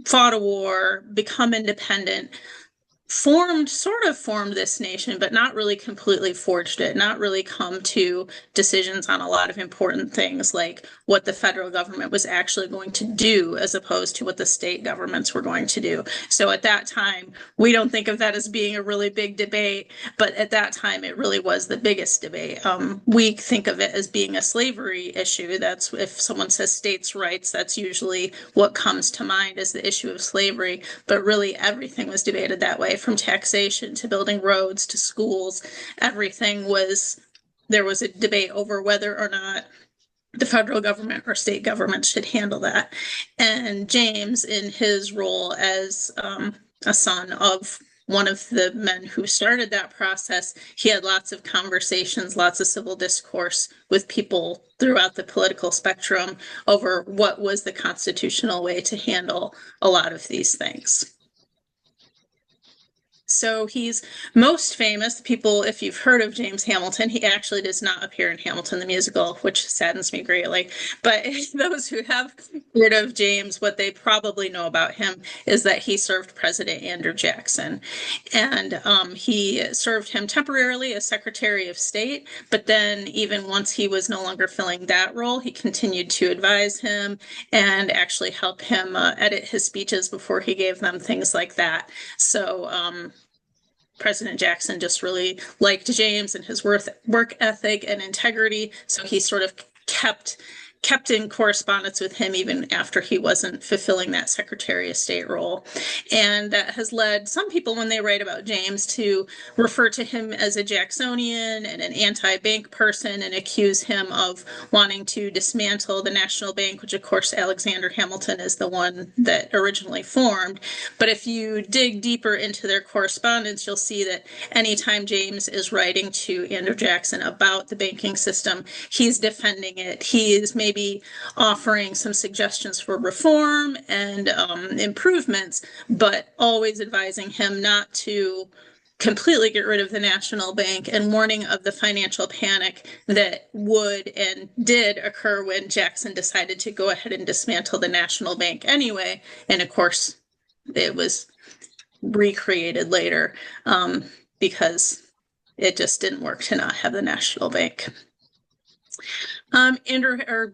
Speaker 4: fought a war, become independent, sort of formed this nation, but not really completely forged it, not really come to decisions on a lot of important things like what the federal government was actually going to do as opposed to what the state governments were going to do. So at that time, we don't think of that as being a really big debate, but at that time, it really was the biggest debate. We think of it as being a slavery issue. That's if someone says states' rights, that's usually what comes to mind as the issue of slavery, but really everything was debated that way. From taxation to building roads to schools, everything was, there was a debate over whether or not the federal government or state government should handle that. And James, in his role as a son of one of the men who started that process, he had lots of conversations, lots of civil discourse with people throughout the political spectrum over what was the constitutional way to handle a lot of these things. So he's most famous. People, if you've heard of James Hamilton, he actually does not appear in Hamilton the musical, which saddens me greatly. But those who have heard of James, what they probably know about him is that he served President Andrew Jackson. And he served him temporarily as Secretary of State. But then even once he was no longer filling that role, he continued to advise him and actually help him edit his speeches before he gave them, things like that. So President Jackson just really liked James and his work ethic and integrity. So he sort of kept in correspondence with him even after he wasn't fulfilling that Secretary of State role. And that has led some people, when they write about James, to refer to him as a Jacksonian and an anti-bank person and accuse him of wanting to dismantle the National Bank, which of course Alexander Hamilton is the one that originally formed. But if you dig deeper into their correspondence, you'll see that anytime James is writing to Andrew Jackson about the banking system, he's defending it. He is maybe offering some suggestions for reform and improvements, but always advising him not to completely get rid of the National Bank and warning of the financial panic that would and did occur when Jackson decided to go ahead and dismantle the National Bank anyway. And of course, it was recreated later because it just didn't work to not have the National Bank.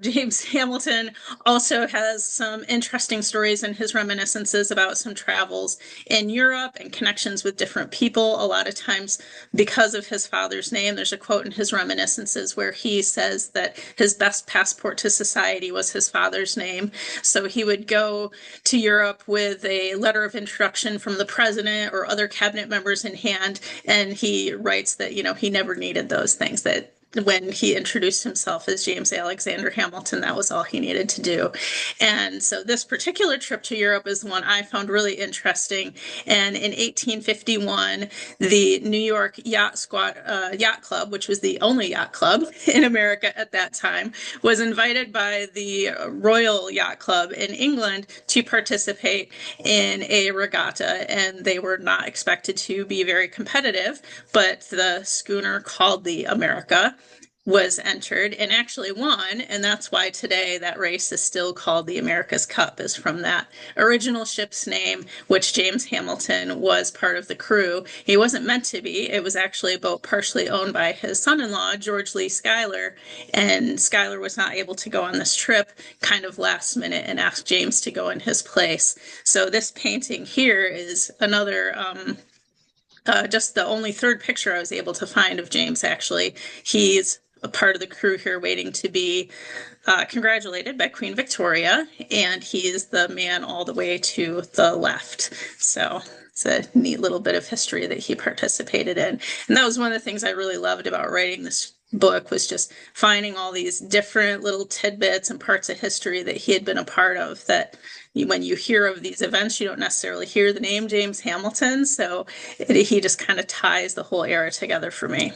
Speaker 4: James Hamilton also has some interesting stories in his reminiscences about some travels in Europe and connections with different people. A lot of times because of his father's name, there's a quote in his reminiscences where he says that his best passport to society was his father's name. So he would go to Europe with a letter of introduction from the president or other cabinet members in hand. And he writes that, he never needed those things, that when he introduced himself as James Alexander Hamilton, that was all he needed to do. And so this particular trip to Europe is one I found really interesting. And in 1851, the New York Yacht Club, which was the only yacht club in America at that time, was invited by the Royal Yacht Club in England to participate in a regatta. And they were not expected to be very competitive, but the schooner called the America was entered and actually won, and that's why today that race is still called the America's Cup, is from that original ship's name, which James Hamilton was part of the crew. He wasn't meant to be. It was actually a boat partially owned by his son-in-law, George Lee Schuyler, and Schuyler was not able to go on this trip kind of last minute and asked James to go in his place. So this painting here is another just the only third picture I was able to find of James, actually. He's a part of the crew here waiting to be congratulated by Queen Victoria, and he is the man all the way to the left. So it's a neat little bit of history that he participated in. And that was one of the things I really loved about writing this book, was just finding all these different little tidbits and parts of history that he had been a part of, that when you hear of these events, you don't necessarily hear the name James Hamilton. So he just kind of ties the whole era together for me.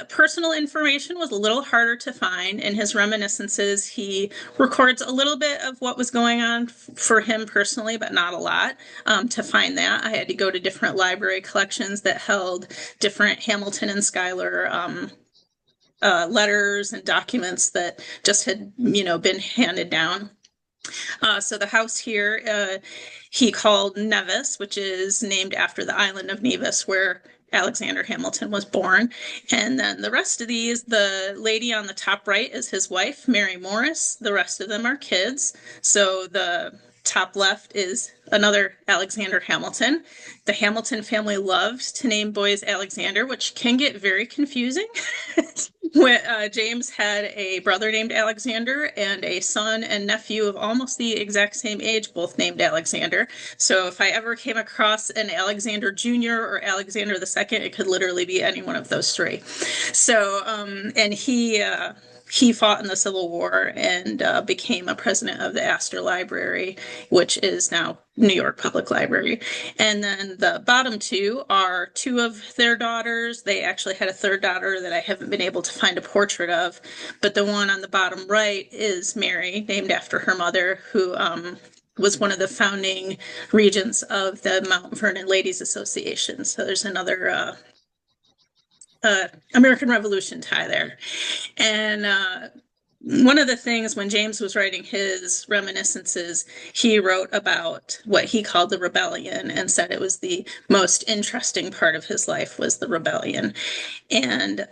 Speaker 4: Personal information was a little harder to find. In his reminiscences, he records a little bit of what was going on for him personally, but not a lot. To find that, I had to go to different library collections that held different Hamilton and Schuyler letters and documents that just had, been handed down. So the house here, he called Nevis, which is named after the island of Nevis, where Alexander Hamilton was born. And then the rest of these, the lady on the top right is his wife, Mary Morris. The rest of them are kids. So the top left is another Alexander Hamilton. The Hamilton family loved to name boys Alexander, which can get very confusing. James had a brother named Alexander and a son and nephew of almost the exact same age, both named Alexander. So if I ever came across an Alexander Jr. or Alexander II, it could literally be any one of those three. So, and he fought in the Civil War and became a president of the Astor Library, which is now New York Public Library. And then the bottom two are two of their daughters. They actually had a third daughter that I haven't been able to find a portrait of. But the one on the bottom right is Mary, named after her mother, who was one of the founding regents of the Mount Vernon Ladies Association. So there's another American Revolution tie there. And one of the things when James was writing his reminiscences, he wrote about what he called the rebellion and said it was the most interesting part of his life was the rebellion. And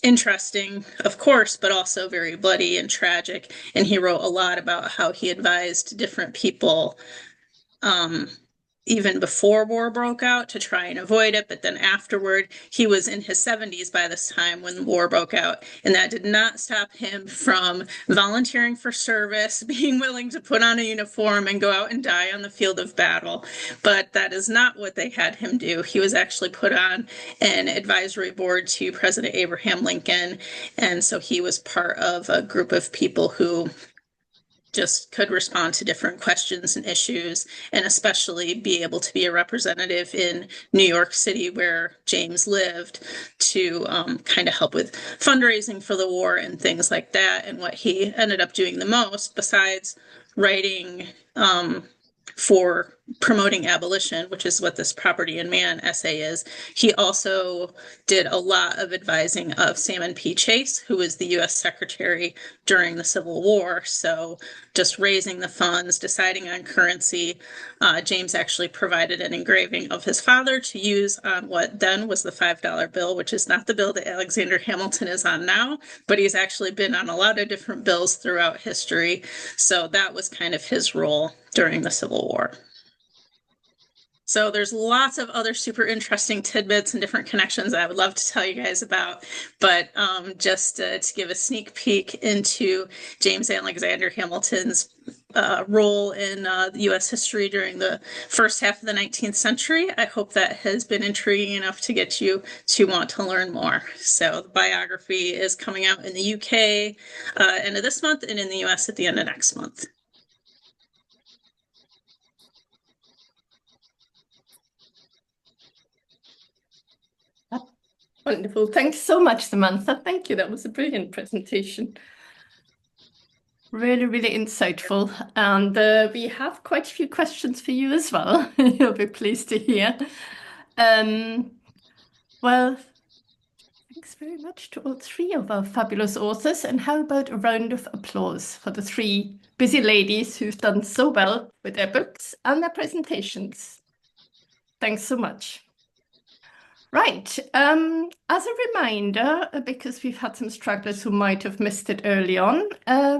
Speaker 4: interesting, of course, but also very bloody and tragic. And he wrote a lot about how he advised different people even before war broke out to try and avoid it. But then afterward, he was in his 70s by this time when the war broke out. And that did not stop him from volunteering for service, being willing to put on a uniform and go out and die on the field of battle. But that is not what they had him do. He was actually put on an advisory board to President Abraham Lincoln. And so he was part of a group of people who just could respond to different questions and issues, and especially be able to be a representative in New York City where James lived to kind of help with fundraising for the war and things like that. And what he ended up doing the most, besides writing for promoting abolition, which is what this Property and Man essay is, he also did a lot of advising of Salmon P. Chase, who was the U.S. Secretary during the Civil War. So just raising the funds, deciding on currency. James actually provided an engraving of his father to use on what then was the $5 bill, which is not the bill that Alexander Hamilton is on now, but he's actually been on a lot of different bills throughout history. So that was kind of his role during the Civil War. So there's lots of other super interesting tidbits and different connections that I would love to tell you guys about, but just to give a sneak peek into James Alexander Hamilton's role in U.S. history during the first half of the 19th century, I hope that has been intriguing enough to get you to want to learn more. So the biography is coming out in the UK end of this month and in the U.S. at the end of next month.
Speaker 1: Wonderful. Thanks so much, Samantha. Thank you. That was a brilliant presentation. Really, really insightful. And we have quite a few questions for you as well. You'll be pleased to hear. Well, thanks Thanks very much to all three of our fabulous authors. And how about a round of applause for the three busy ladies who've done so well with their books and their presentations? Thanks so much. Right, as a reminder, because we've had some stragglers who might have missed it early on,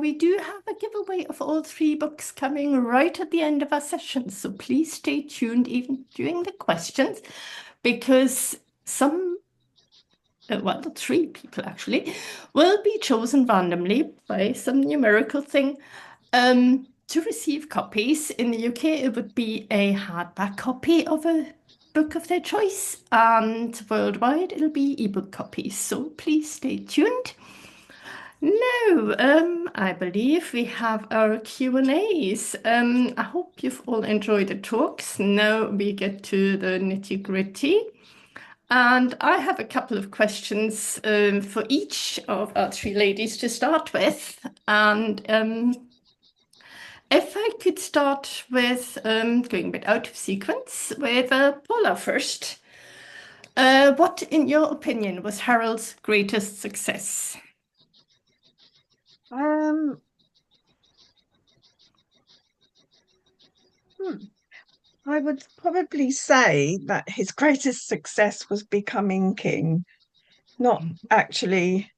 Speaker 1: we do have a giveaway of all three books coming right at the end of our session. So please stay tuned even during the questions, because well, three people actually, will be chosen randomly by some numerical thing to receive copies. In the UK, it would be a hardback copy of a book of their choice, and worldwide it'll be ebook copies. So please stay tuned. Now, I believe we have our Q&As. I hope you've all enjoyed the talks. Now we get to the nitty-gritty. And I have a couple of questions for each of our three ladies to start with. And if I could start with going a bit out of sequence with Paula first. What, in your opinion, was Harold's greatest success?
Speaker 3: I would probably say that his greatest success was becoming king, not actually,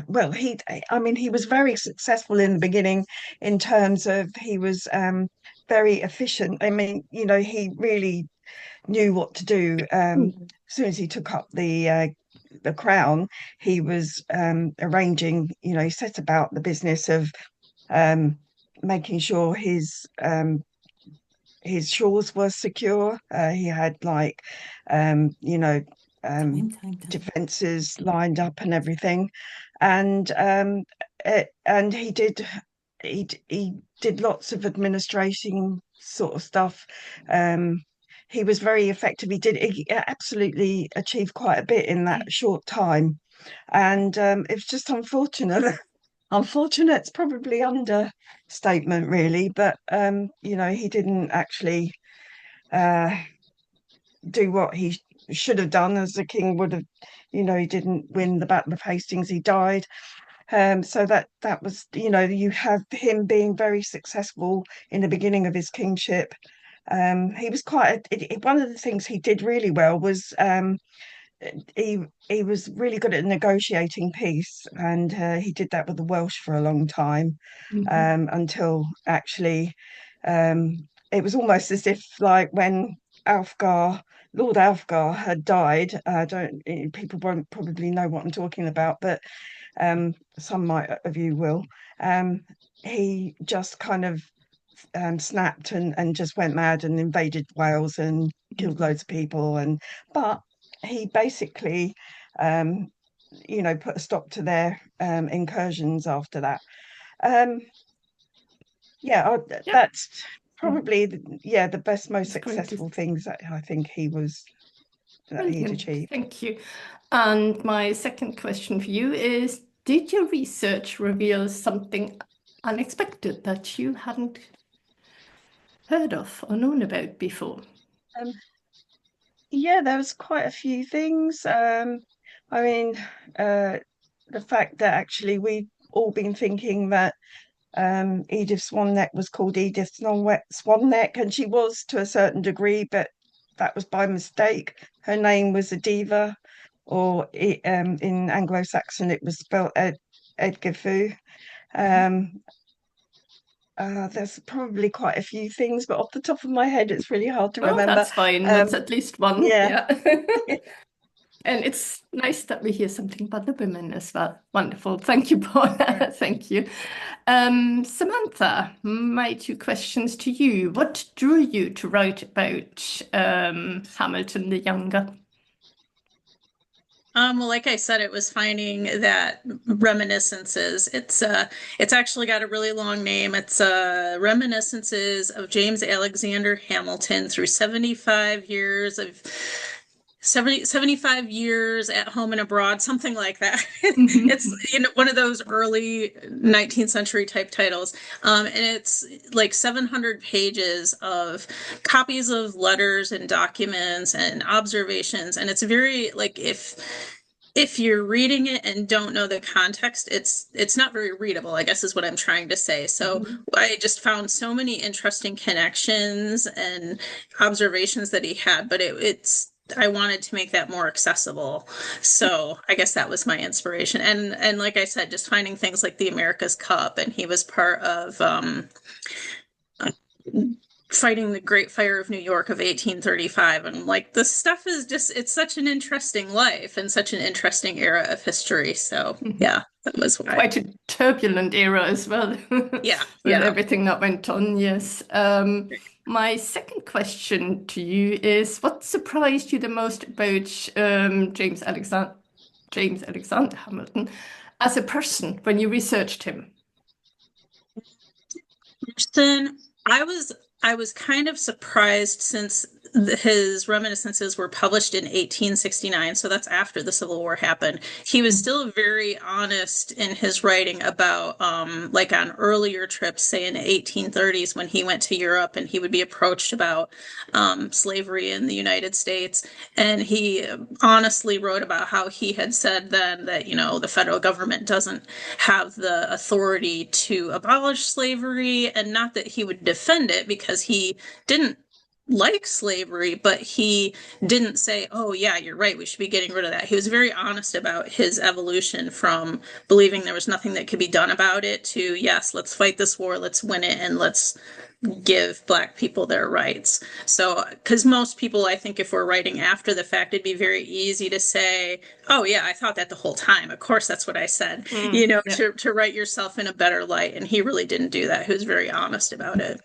Speaker 3: well, I mean, he was very successful in the beginning in terms of he was very efficient. I mean, he really knew what to do. As soon as he took up the crown, he was arranging, he set about the business of making sure his shores were secure. He had defenses lined up and everything, and he did lots of administration sort of stuff. He was very effective. He absolutely achieved quite a bit in that short time, and it's just unfortunate. Unfortunate's probably understatement, really, but he didn't actually do what he should have done, as the king would have. He didn't win the Battle of Hastings. He died. So that was, you have him being very successful in the beginning of his kingship. He was one of the things he did really well was he was really good at negotiating peace, and he did that with the Welsh for a long time, until actually it was almost as if, like, when Lord Alfgar had died. People won't probably know what I'm talking about, but some of you will. He just kind of snapped and just went mad and invaded Wales and killed loads of people, but he basically put a stop to their incursions after that. That's probably the best, most successful things that I think he'd achieved.
Speaker 1: Thank you. And my second question for you is, did your research reveal something unexpected that you hadn't heard of or known about before?
Speaker 3: There was quite a few things. I mean, the fact that actually we've all been thinking that Edith Swanneck was called Edith Swanneck, and she was to a certain degree, but that was by mistake. Her name was Ediva, or in Anglo-Saxon it was spelled Edgifu. There's probably quite a few things, but off the top of my head, it's really hard to remember.
Speaker 1: That's fine. That's at least one.
Speaker 3: Yeah.
Speaker 1: And it's nice that we hear something about the women as well. Wonderful. Thank you, Paula. Thank you. Samantha, my two questions to you. What drew you to write about Hamilton the Younger?
Speaker 4: Well, like I said, it was finding that reminiscences. It's actually got a really long name. It's Reminiscences of James Alexander Hamilton through 75 years of 75 years at home and abroad, something like that.
Speaker 1: Mhm.
Speaker 4: It's one of those early 19th century type titles. And it's like 700 pages of copies of letters and documents and observations. And it's very like if you're reading it and don't know the context, it's not very readable, I guess is what I'm trying to say. So I just found so many interesting connections and observations that he had, but it's I wanted to make that more accessible. So I guess that was my inspiration. And like I said, just finding things like the America's Cup, and he was part of fighting the Great Fire of New York of 1835. And like this stuff is just, it's such an interesting life and such an interesting era of history. So yeah, that was why.
Speaker 1: Quite a turbulent era as well.
Speaker 4: Yeah,
Speaker 1: With
Speaker 4: yeah.
Speaker 1: everything that went on, yes. My second question to you is, what surprised you the most about James Alexander Hamilton as a person when you researched him?
Speaker 4: Then I was kind of surprised since his reminiscences were published in 1869, so that's after the Civil War happened. He was still very honest in his writing about like on earlier trips, say in the 1830s when he went to Europe and he would be approached about slavery in the United States. And he honestly wrote about how he had said then that, the federal government doesn't have the authority to abolish slavery, and not that he would defend it because he didn't like slavery, but he didn't say, oh yeah, you're right, we should be getting rid of that. He was very honest about his evolution from believing there was nothing that could be done about it to, yes, let's fight this war, let's win it, and let's give Black people their rights. So, because most people, I think if we're writing after the fact, it'd be very easy to say, oh yeah, I thought that the whole time. Of course, that's what I said,
Speaker 1: Yeah.
Speaker 4: to write yourself in a better light. And he really didn't do that. He was very honest about it.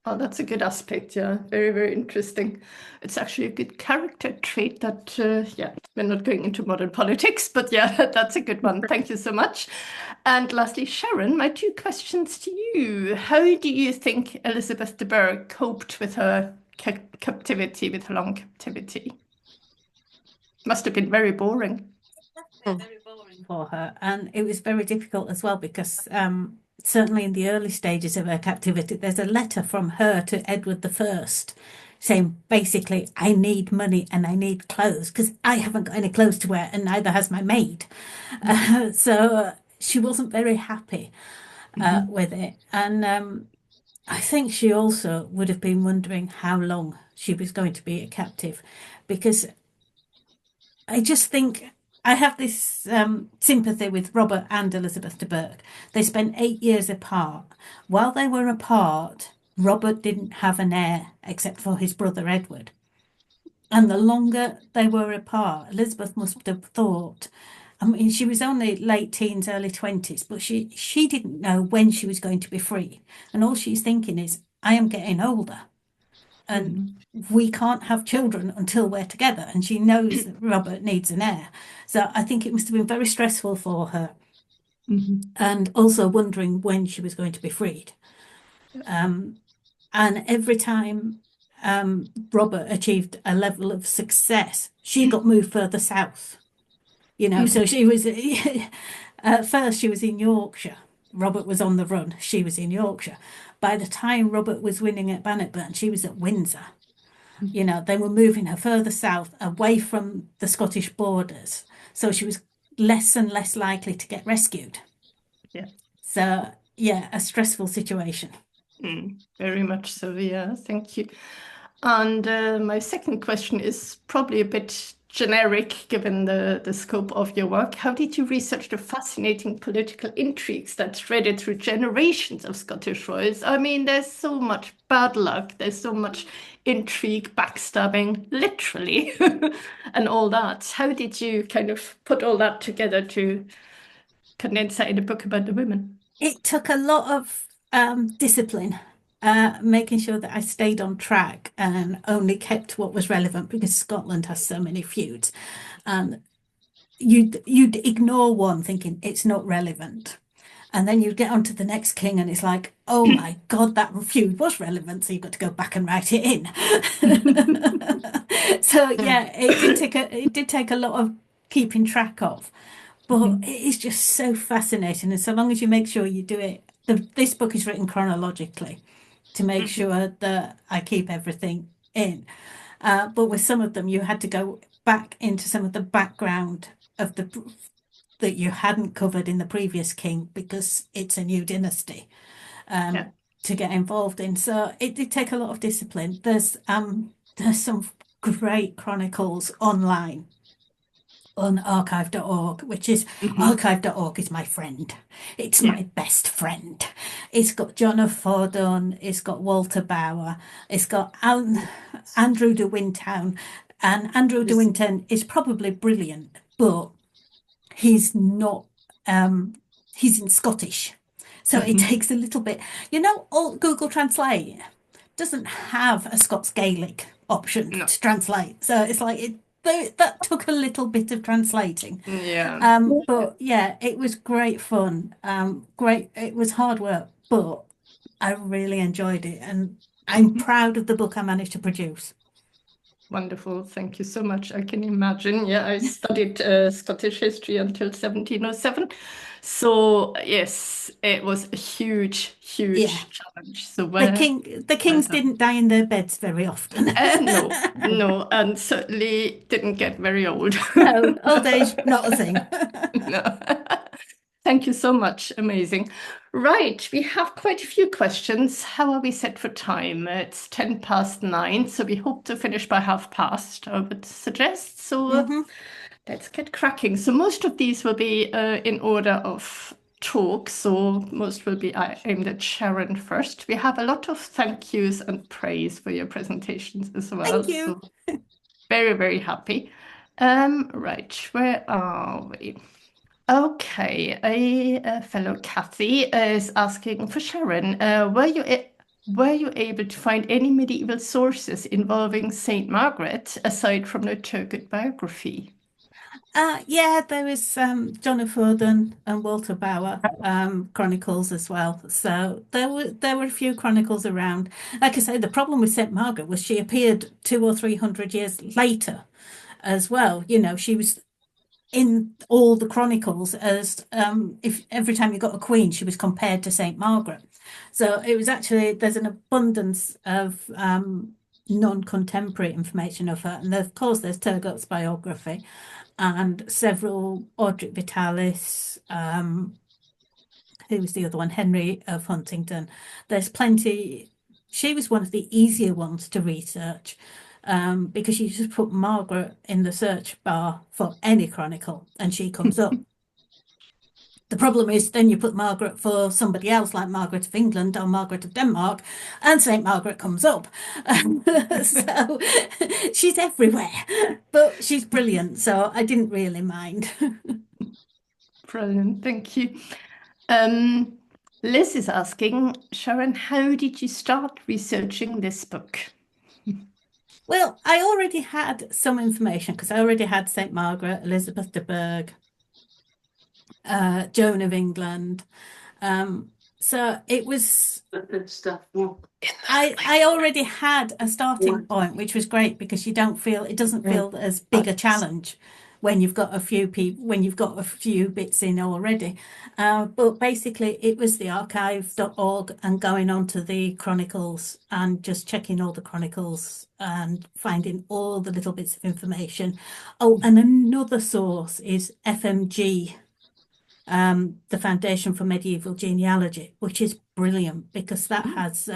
Speaker 1: Oh, that's a good aspect, yeah. Very, very interesting. It's actually a good character trait that, yeah, we're not going into modern politics, but yeah, that's a good one. Thank you so much. And lastly, Sharon, my two questions to you. How do you think Elizabeth de Burgh coped with her captivity, with her long captivity? Must have been very boring.
Speaker 2: Very boring for her, and it was very difficult as well because certainly in the early stages of her captivity, there's a letter from her to Edward I saying basically, I need money and I need clothes because I haven't got any clothes to wear and neither has my maid. So she wasn't very happy with it. And I think she also would have been wondering how long she was going to be a captive, because I just think I have this sympathy with Robert and Elizabeth de Burgh. They spent 8 years apart. While they were apart, Robert didn't have an heir except for his brother Edward. And the longer they were apart, Elizabeth must have thought, I mean, she was only late teens, early 20s, but she didn't know when she was going to be free. And all she's thinking is, I am getting older. And we can't have children until we're together. And she knows that Robert needs an heir. So I think it must have been very stressful for her. And also wondering when she was going to be freed. And every time Robert achieved a level of success, she got moved further south. So she was, at first she was in Yorkshire. Robert was on the run. She was in Yorkshire. By the time Robert was winning at Bannockburn, she was at Windsor. They were moving her further south, away from the Scottish borders. So she was less and less likely to get rescued.
Speaker 1: Yeah.
Speaker 2: So, yeah, a stressful situation.
Speaker 1: Very much so, yeah. Thank you. And my second question is probably a bit generic given the scope of your work. How did you research the fascinating political intrigues that threaded through generations of Scottish royals? I mean, there's so much bad luck, there's so much intrigue, backstabbing, literally, and all that. How did you kind of put all that together to condense that in a book about the women?
Speaker 2: It took a lot of discipline. Making sure that I stayed on track and only kept what was relevant, because Scotland has so many feuds. You'd ignore one thinking it's not relevant. And then you get on to the next king, and it's like, oh my God, that feud was relevant. So you've got to go back and write it in. So yeah, it did take a lot of keeping track of, but it is just so fascinating. And so long as you make sure you do it, this book is written chronologically to make sure that I keep everything in. But with some of them, you had to go back into some of the background of that you hadn't covered in the previous king because it's a new dynasty to get involved in. So it did take a lot of discipline. There's some great chronicles online on archive.org, which is archive.org is my friend. It's my best friend. It's got John of Fordun, it's got Walter Bauer, it's got Andrew de Wintown, and Andrew de Wintown is probably brilliant, but he's not he's in Scottish, so it takes a little bit, all Google Translate doesn't have a Scots Gaelic option to translate, so it's like that took a little bit of translating. But yeah, it was great fun. It was hard work, but I really enjoyed it, and I'm proud of the book I managed to produce.
Speaker 1: Wonderful. Thank you so much. I can imagine. Yeah, I studied Scottish history until 1707. So yes, it was a huge challenge. So
Speaker 2: the kings didn't die in their beds very often.
Speaker 1: No, and certainly didn't get very old.
Speaker 2: No, old age, not a thing.
Speaker 1: No. Thank you so much. Amazing. Right, we have quite a few questions. How are we set for time? It's 9:10, so we hope to finish by 30:30, I would suggest. So let's get cracking. So most of these will be in order of talk. So most will be aimed at Sharon first. We have a lot of thank yous and praise for your presentations as well.
Speaker 2: Thank you.
Speaker 1: So very, very happy. Right, where are we? Okay, a fellow Cathie is asking for Sharon. Were you able to find any medieval sources involving Saint Margaret aside from the Turgot biography?
Speaker 2: Yeah, there is John of Fordun and Walter Bauer chronicles as well. So there were a few chronicles around. Like I say, the problem with Saint Margaret was she appeared 200 or 300 years later as well. She was in all the chronicles as if every time you got a queen, she was compared to Saint Margaret. So it was actually, there's an abundance of non-contemporary information of her, and of course there's Turgot's biography and several Audric Vitalis. Who was the other one? Henry of Huntingdon. There's plenty. She was one of the easier ones to research. Because you just put Margaret in the search bar for any chronicle and she comes up. The problem is then you put Margaret for somebody else like Margaret of England or Margaret of Denmark and St. Margaret comes up. So she's everywhere, but she's brilliant. So I didn't really mind.
Speaker 1: Brilliant, thank you. Liz is asking, Sharon, how did you start researching this book?
Speaker 2: Well, I already had some information because I already had St. Margaret, Elizabeth de Burgh, Joan of England. So it was
Speaker 5: good stuff.
Speaker 2: I already had a starting point, which was great because it doesn't feel as big a challenge when you've got a few bits in already. But basically it was the archive.org and going on to the chronicles and just checking all the chronicles and finding all the little bits of information. Oh, and another source is FMG, the Foundation for Medieval Genealogy, which is brilliant because that has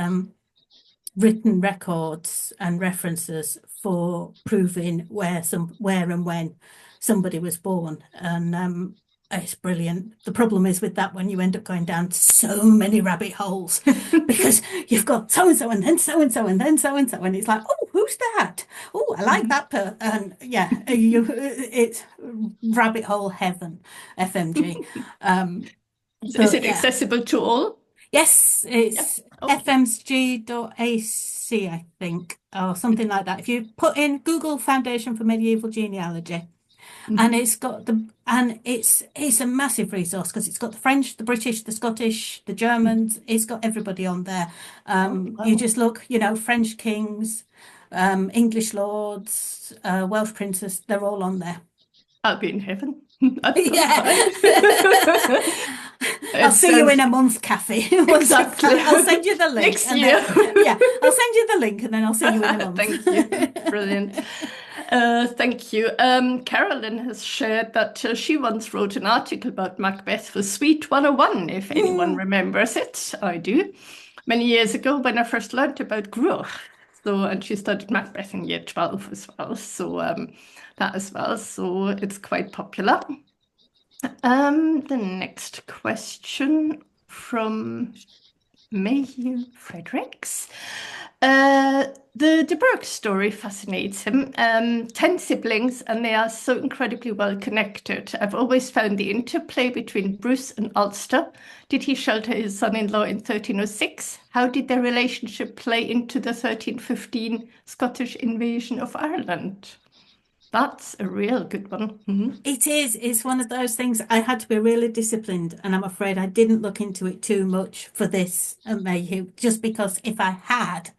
Speaker 2: written records and references for proving where and when somebody was born, and it's brilliant. The problem is with that one, you end up going down so many rabbit holes because you've got so and so and then so and so and then so and so, and it's like, oh, who's that? Oh, I like that and yeah, it's rabbit hole heaven. FMG.
Speaker 1: Is it accessible to all?
Speaker 2: Yes, it's fmg.ac, I think, or something like that. If you put in Google Foundation for Medieval Genealogy, And it's got it's a massive resource because it's got the French, the British, the Scottish, the Germans. It's got everybody on there. You just look, French kings, English lords, Welsh princes, they're all on there.
Speaker 1: I'll be in heaven.
Speaker 2: Yeah. I'll see you in a month, Cathie.
Speaker 1: Exactly.
Speaker 2: I'll send you the link.
Speaker 1: Next year.
Speaker 2: I'll send you the link and then I'll see you in a month.
Speaker 1: Thank you. Brilliant. Thank you. Carolyn has shared that she once wrote an article about Macbeth for Suite 101, if anyone remembers it. I do. Many years ago when I first learned about Gruach. And she studied Macbeth in year 12 as well. So that as well. So it's quite popular. The next question from Mayhew Fredericks. The De Burgh story fascinates him. 10 siblings, and they are so incredibly well connected. I've always found the interplay between Bruce and Ulster. Did he shelter his son-in-law in 1306? How did their relationship play into the 1315 Scottish invasion of Ireland? That's a real good one. Mm-hmm.
Speaker 2: It is. It's one of those things I had to be really disciplined, and I'm afraid I didn't look into it too much for this, Mayhew, just because if I had,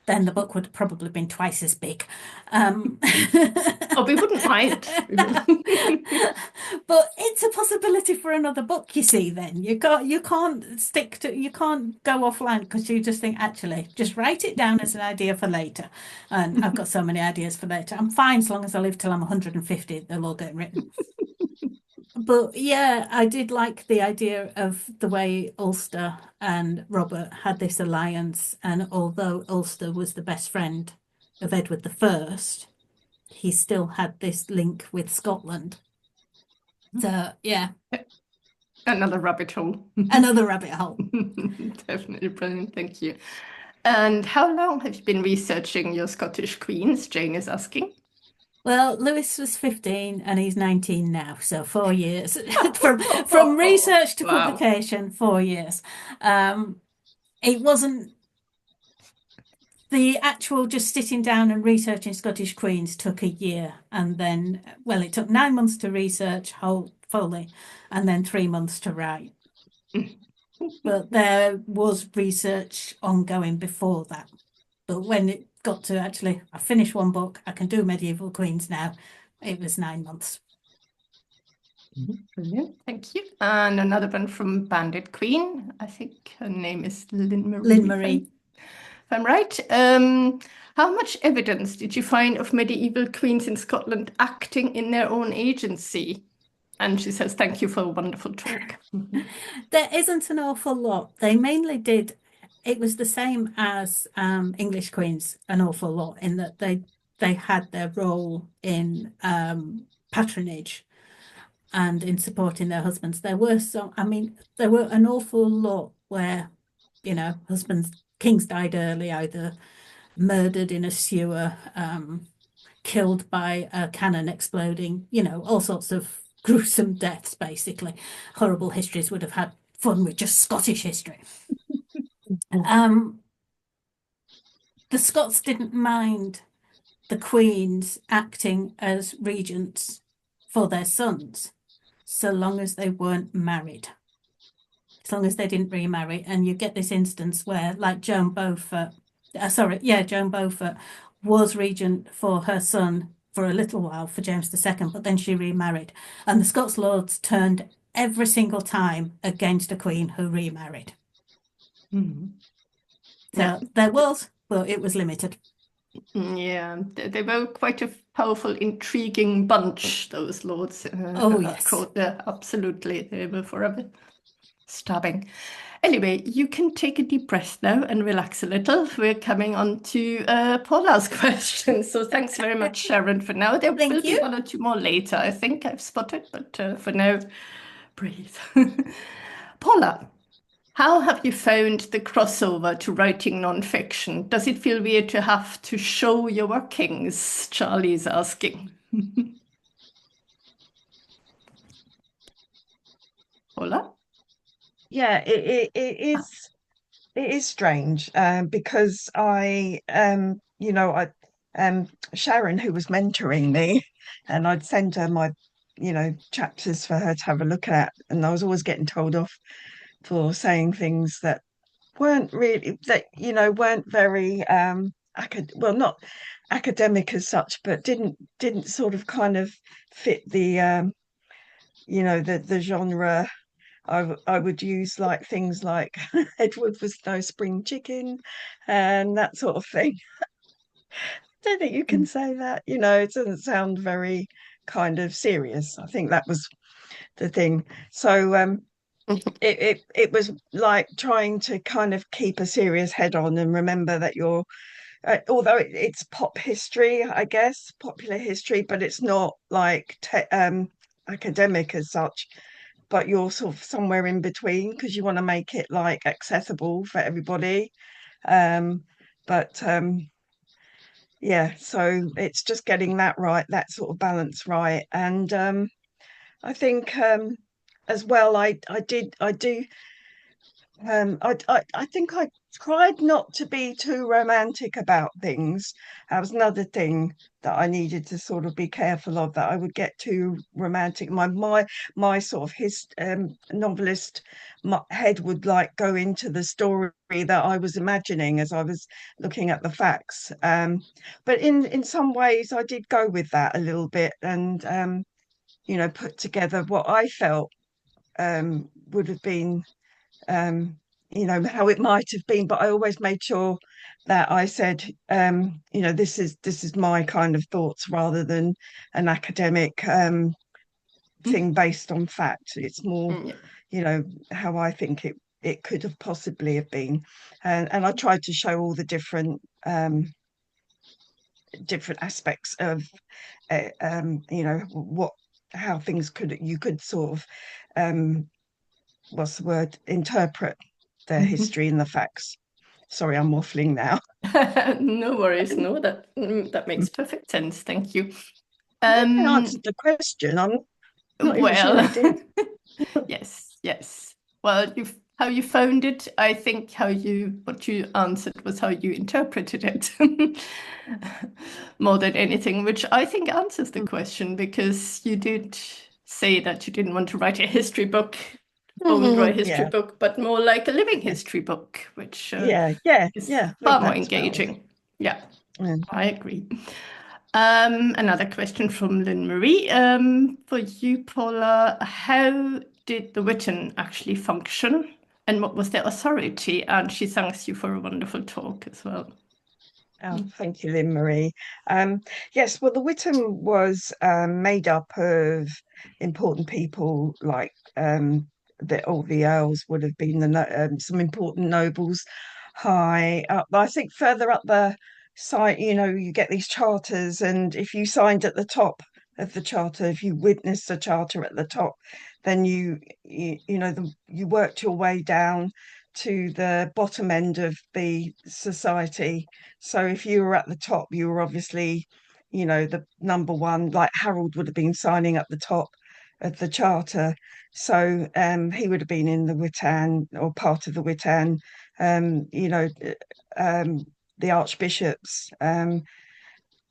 Speaker 2: then the book would have probably been twice as big.
Speaker 1: Oh, we wouldn't mind.
Speaker 2: But it's a possibility for another book, you see, then. You can't go offline because you just think, actually, just write it down as an idea for later. And I've got so many ideas for later. I'm fine as long as I live till I'm 150, they'll all get written. But yeah, I did like the idea of the way Ulster and Robert had this alliance. And although Ulster was the best friend of Edward I, he still had this link with Scotland. So yeah.
Speaker 1: Another rabbit hole.
Speaker 2: Another rabbit hole.
Speaker 1: Definitely brilliant. Thank you. And how long have you been researching your Scottish queens? Jane is asking.
Speaker 2: Well, Lewis was 15 and he's 19 now, so 4 years from research to publication, 4 years. It wasn't the actual just sitting down and researching Scottish queens took a year, and then it took 9 months to research fully, and then 3 months to write. But there was research ongoing before that. But when it got to actually, I finished one book, I can do medieval queens now, it was 9 months.
Speaker 1: Brilliant, thank you. And another one from Bandit Queen. I think her name is Lynn Marie.
Speaker 2: Lynn Marie.
Speaker 1: If I'm right. How much evidence did you find of medieval queens in Scotland acting in their own agency? And she says, thank you for a wonderful talk.
Speaker 2: There isn't an awful lot. They mainly did. It was the same as English queens, an awful lot, in that they had their role in patronage and in supporting their husbands. There were an awful lot where, kings died early, either murdered in a sewer, killed by a cannon exploding, all sorts of gruesome deaths, basically. Horrible histories would have had fun with just Scottish history. The Scots didn't mind the queens acting as regents for their sons, so long as they weren't married, as long as they didn't remarry. And you get this instance where, like Joan Beaufort was regent for her son for a little while for James II, but then she remarried, and the Scots lords turned every single time against a queen who remarried.
Speaker 1: Mm-hmm.
Speaker 2: So there was, but it was limited.
Speaker 1: Yeah, they were quite a powerful, intriguing bunch, those lords.
Speaker 2: Yes.
Speaker 1: Absolutely. They were forever stabbing. Anyway, you can take a deep breath now and relax a little. We're coming on to Paula's question. So thanks very much, Sharon, for now. There will be one or two more later, I think I've spotted, but for now, breathe. Paula, how have you found the crossover to writing non-fiction? Does it feel weird to have to show your workings? Charlie's asking. Paula?
Speaker 3: Yeah, it is strange because Sharon, who was mentoring me, and I'd send her my, chapters for her to have a look at, and I was always getting told off for saying things that weren't really weren't very not academic as such, but didn't sort of kind of fit the the genre. I would use like things like Edward was no spring chicken and that sort of thing. Don't think you can say that. It doesn't sound very kind of serious. I think that was the thing. So it was like trying to kind of keep a serious head on and remember that you're although it's pop history, I guess, popular history, but it's not like academic as such, but you're sort of somewhere in between because you want to make it like accessible for everybody. But yeah, so it's just getting that right, that sort of balance right. And I think as well, I think I tried not to be too romantic about things. That was another thing that I needed to sort of be careful of, that I would get too romantic. My sort of novelist head would like go into the story that I was imagining as I was looking at the facts. But in some ways I did go with that a little bit, and put together what I felt would have been how it might have been, but I always made sure that I said, this is my kind of thoughts rather than an academic thing based on fact. It's more, how I think it could have possibly have been, and I tried to show all the different aspects of, how things you could sort of what's the word, interpret their history and the facts. Sorry, I'm waffling now.
Speaker 1: No worries. No, that makes perfect sense. Thank you.
Speaker 3: I answered the question. I'm not even sure I did.
Speaker 1: Yes. Well, how you found it, I think what you answered was how you interpreted it more than anything, which I think answers the question, because you did say that you didn't want to write a history book, book, but more like a living history book, which is far more engaging. Yeah, I agree. Another question from Lynn Marie. For you, Paula, how did the Witten actually function, and what was their authority? And she thanks you for a wonderful talk as well.
Speaker 3: Oh, thank you, Lynn Marie. Yes, well, the Witten was made up of important people, like all the earls would have been some important nobles high up. I think further up the site, you get these charters, and if you signed at the top of the charter, if you witnessed the charter at the top, then you worked your way down to the bottom end of the society. So if you were at the top, you were obviously, the number one, like Harold would have been signing at the top of the charter. So he would have been in the Witan, or part of the Witan. The archbishops.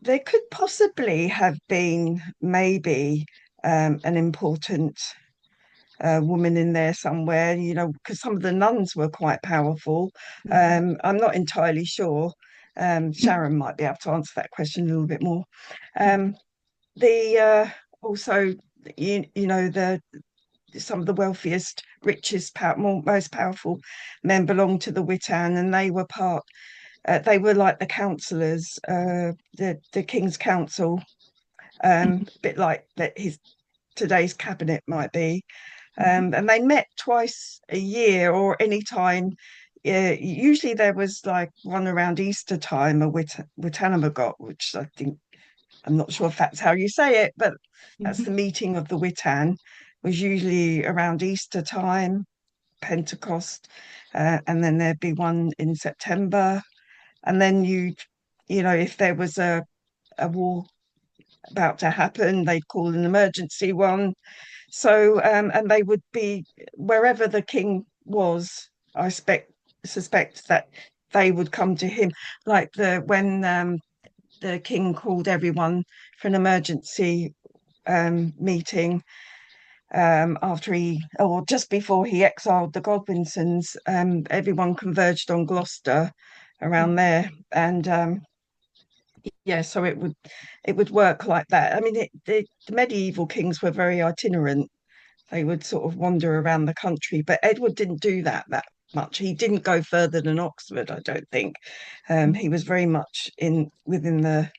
Speaker 3: There could possibly have been maybe an important woman in there somewhere, because some of the nuns were quite powerful. I'm not entirely sure. Sharon might be able to answer that question a little bit more. Also, some of the wealthiest, richest, most powerful men belonged to the Witan, and they were they were like the councillors, the King's Council, a bit like today's cabinet might be. And they met twice a year, or any time. Usually there was like one around Easter time, a Witanamogot, which I think, I'm not sure if that's how you say it, but that's the meeting of the Witan, was usually around Easter time, Pentecost, and then there'd be one in September. And then if there was a war about to happen, they'd call an emergency one. So, and they would be wherever the king was. I suspect that they would come to him, like when the king called everyone for an emergency meeting after just before he exiled the Godwinsons. Everyone converged on Gloucester around there, and yeah, so it would work like that. I mean, the medieval kings were very itinerant. They would sort of wander around the country, but Edward didn't do that much. He didn't go further than Oxford, I don't think. He was very much within the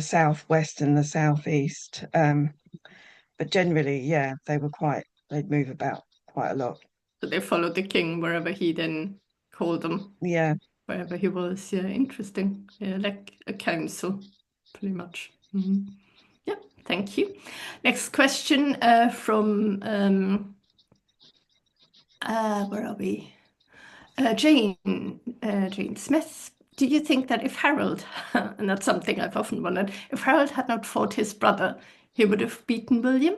Speaker 3: southwest and the southeast. But generally, yeah, they'd move about quite a lot.
Speaker 1: So they followed the king wherever he then called them.
Speaker 3: Yeah.
Speaker 1: Wherever he was. Yeah, interesting. Yeah, like a council, pretty much. Yeah, thank you. Next question from where are we? Jane Smith. Do you think that if Harold, and that's something I've often wondered, if Harold had not fought his brother, he would have beaten William?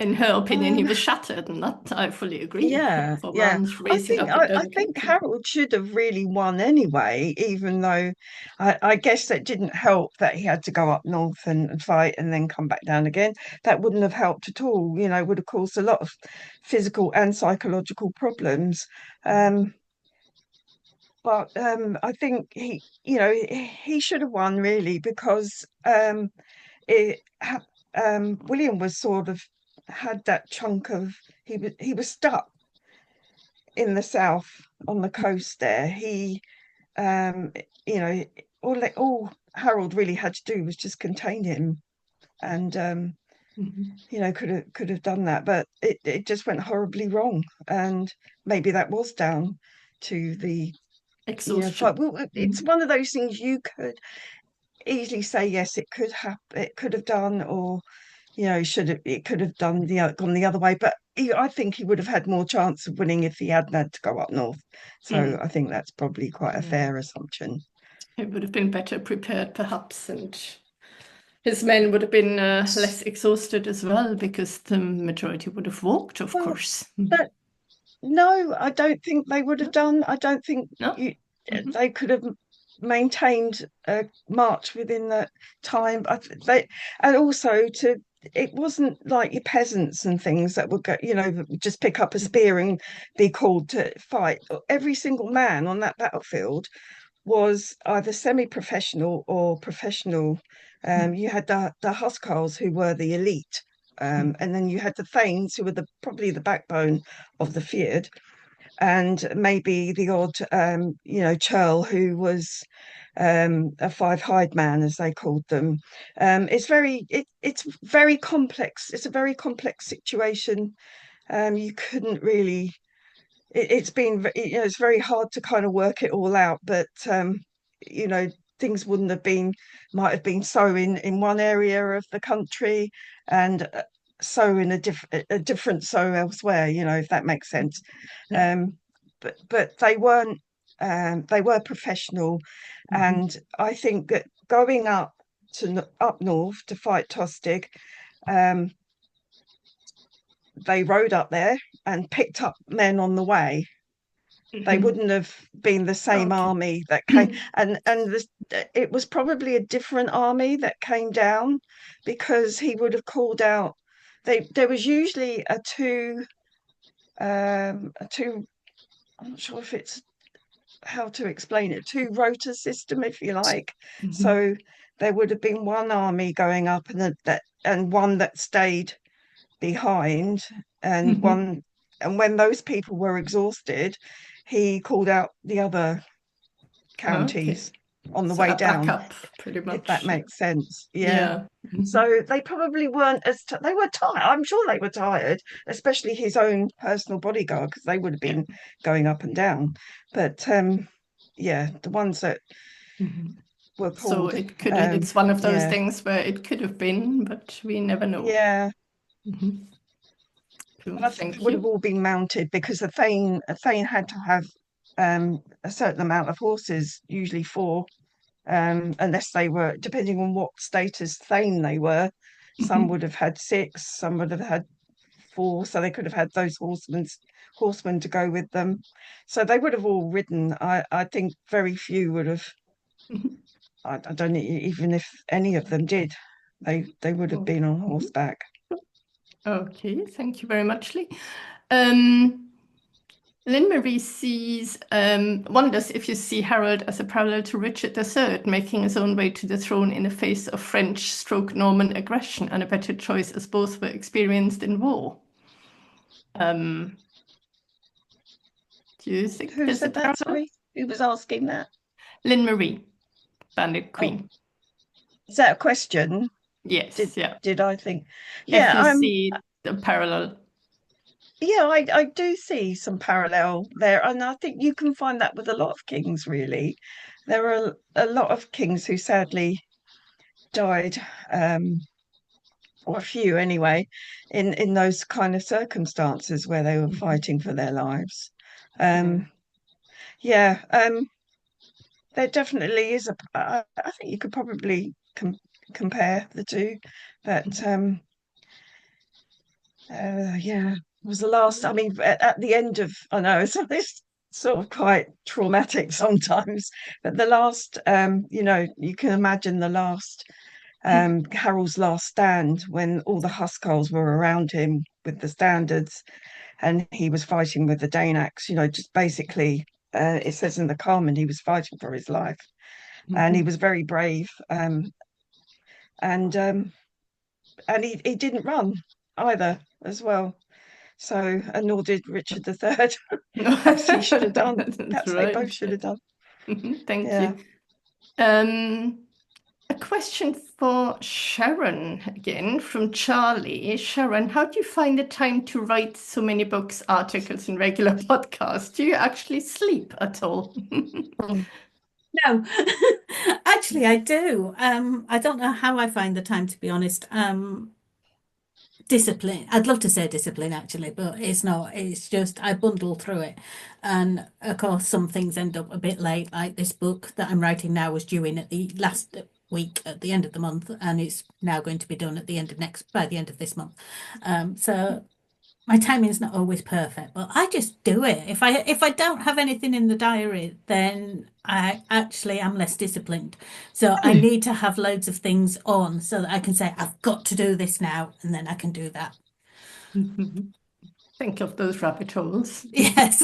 Speaker 1: In her opinion, he was shattered, and that I fully agree.
Speaker 3: Yeah,
Speaker 1: For
Speaker 3: yeah.
Speaker 1: once, raising up
Speaker 3: I think Harold should have really won anyway, even though I guess that didn't help that he had to go up north and fight and then come back down again. That wouldn't have helped at all, would have caused a lot of physical and psychological problems. But I think he should have won really, because William was sort of had that chunk of he was stuck in the south on the coast there. He all Harold really had to do was just contain him, and could have done that, but it just went horribly wrong, and maybe that was down to the
Speaker 1: exhaustion.
Speaker 3: It's one of those things you could easily say yes, it could have done, or it could have gone the other way, but I think he would have had more chance of winning if he hadn't had to go up north. So I think that's probably quite a fair assumption.
Speaker 1: He would have been better prepared, perhaps, and his men would have been less exhausted as well, because the majority would have walked, of course.
Speaker 3: But no, I don't think they would have done. I don't think they could have maintained a march within that time. And also it wasn't like your peasants and things that would go, just pick up a spear and be called to fight. Every single man on that battlefield was either semi-professional or professional. You had the huscarls, who were the elite, and then you had the thanes, who were probably the backbone of the feud, and maybe the odd churl who was a five-hide man, as they called them. It's very complex. It's a very complex situation. You couldn't really. It's very hard to kind of work it all out, but things might have been so in one area of the country, and so in a different so elsewhere, if that makes sense. But they weren't. They were professional, and I think that going up north to fight Tostig, they rode up there and picked up men on the way. They wouldn't have been the same army that came, and it was probably a different army that came down, because he would have called out. There was usually a two. I'm not sure if it's how to explain it. Two rota system, if you like. So there would have been one army going up, and one that stayed behind, and one. And when those people were exhausted, he called out the other counties on the way down.
Speaker 1: Backup, pretty much.
Speaker 3: If that makes sense. Yeah. So they probably weren't they were tired. I'm sure they were tired, especially his own personal bodyguard, because they would have been going up and down. But the ones that were called.
Speaker 1: So it's one of those things where it could have been, but we never know.
Speaker 3: Yeah. I think it would have all been mounted, because a thane had to have a certain amount of horses, usually 4, unless they were, depending on what status thane they were. Some would have had 6, some would have had 4, so they could have had those horsemen to go with them. So they would have all ridden. I think very few would have. I don't even if any of them did, they would have been on horseback.
Speaker 1: Okay, thank you very much, Lee. Lynn Marie wonders if you see Harold as a parallel to Richard III, making his own way to the throne in the face of French/Norman aggression, and a better choice as both were experienced in war. Do you think
Speaker 3: Who
Speaker 1: there's a
Speaker 3: said that?
Speaker 1: parallel?
Speaker 3: Sorry, who was asking that?
Speaker 1: Lynn Marie, Bandit Queen.
Speaker 3: Is that a question?
Speaker 1: Yes, yeah.
Speaker 3: Did I think?
Speaker 1: If
Speaker 3: Yeah,
Speaker 1: you see the parallel.
Speaker 3: yeah, I do see some parallel there, and I think you can find that with a lot of kings, really. There are a lot of kings who sadly died, or a few anyway, in those kind of circumstances where they were fighting for their lives. Yeah, there definitely is I think you could probably compare the two, but yeah, it was the last. I mean, at the end of, I know it's sort of quite traumatic sometimes, but the last, you can imagine the last, Harold's last stand, when all the huscarls were around him with the standards, and he was fighting with the Danacs. Just basically, it says in the Carmen he was fighting for his life, and he was very brave, and he didn't run either as well. So, and nor did Richard III. Perhaps he should have done. Perhaps
Speaker 1: right.
Speaker 3: they both should have done.
Speaker 1: Thank you. A question for Sharon again from Charlie. Sharon, how do you find the time to write so many books, articles, and regular podcasts? Do you actually sleep at all?
Speaker 2: No, actually, I do. I don't know how I find the time, to be honest. Discipline. I'd love to say discipline, actually, but it's not. It's just I bundle through it. And of course, some things end up a bit late, like this book that I'm writing now was due in at the last week at the end of the month, and it's now going to be done at the end of by the end of this month. So my timing's not always perfect, but I just do it. If I don't have anything in the diary, then I actually am less disciplined. So I need to have loads of things on so that I can say, I've got to do this now, and then I can do that.
Speaker 1: Think of those rabbit holes.
Speaker 2: Yes.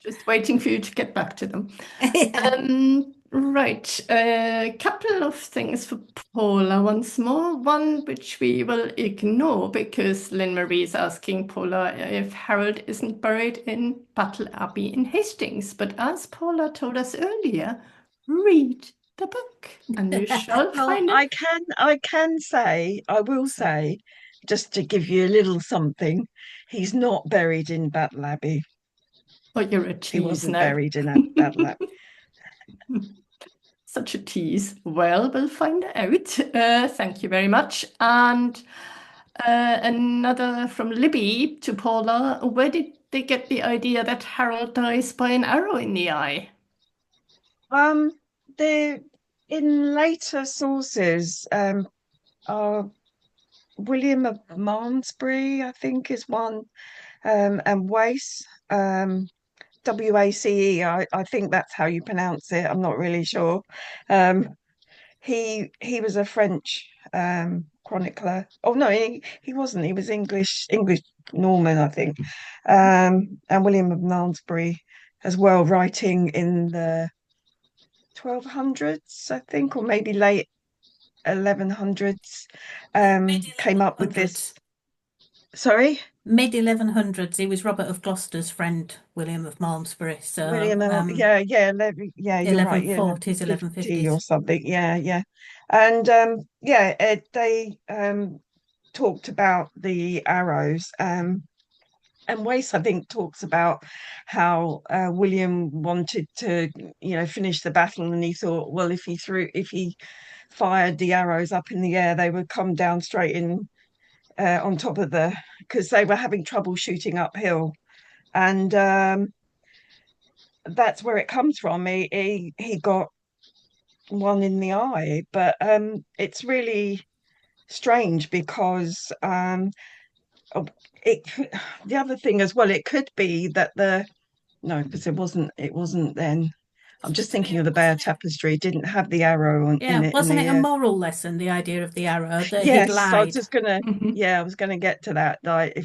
Speaker 1: Just waiting for you to get back to them.
Speaker 2: Yeah.
Speaker 1: Right, a couple of things for Paula once more. One which we will ignore because Lynn Marie is asking Paula if Harold isn't buried in Battle Abbey in Hastings. But as Paula told us earlier, read the book and you shall find it.
Speaker 3: I will say, just to give you a little something, he's not buried in Battle Abbey.
Speaker 1: Oh, you're a tease.
Speaker 3: He wasn't
Speaker 1: now.
Speaker 3: buried in Battle Abbey.
Speaker 1: Such a tease. Well, we'll find out. Thank you very much. And another from Libby to Paula. Where did they get the idea that Harold dies by an arrow in the eye?
Speaker 3: In later sources, William of Malmesbury, I think, is one, and Wace, Wace. I think that's how you pronounce it. I'm not really sure. He was a French chronicler. Oh no, he wasn't. He was English Norman, I think. And William of Malmesbury as well, writing in the 1200s, I think, or maybe late 1100s. Came up with this. Sorry?
Speaker 2: Mid 1100s. He was Robert of Gloucester's friend, William of Malmesbury. So
Speaker 3: William, you're right. Yeah,
Speaker 2: 1140s, 1150s
Speaker 3: or something. Yeah. And they talked about the arrows. And Wace, I think, talks about how William wanted to, finish the battle, and he thought, well, if he fired the arrows up in the air, they would come down straight in on top of because they were having trouble shooting uphill, and that's where it comes from. He got one in the eye, but it's really strange because the other thing as well, it could be that no, because it wasn't then. I'm just thinking of the Bear Tapestry. Didn't have the arrow in it.
Speaker 2: Wasn't it a moral lesson, the idea of the arrow, that he'd
Speaker 3: yes, I was
Speaker 2: lied?
Speaker 3: just gonna.
Speaker 1: Mhm.
Speaker 3: Yeah, I was gonna get to that. Like,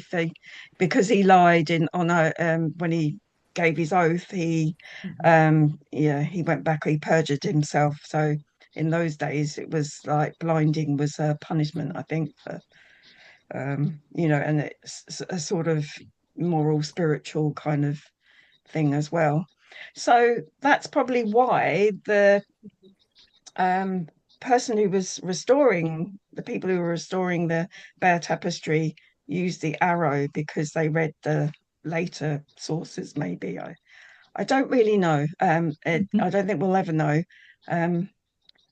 Speaker 3: because he lied when he gave his oath, he he went back, he perjured himself. So in those days, it was like blinding was a punishment, I think, for and it's a sort of moral, spiritual kind of thing as well. So that's probably why the person who was restoring the people who were restoring the Bear Tapestry used the arrow because they read the later sources. Maybe I don't really know. I don't think we'll ever know,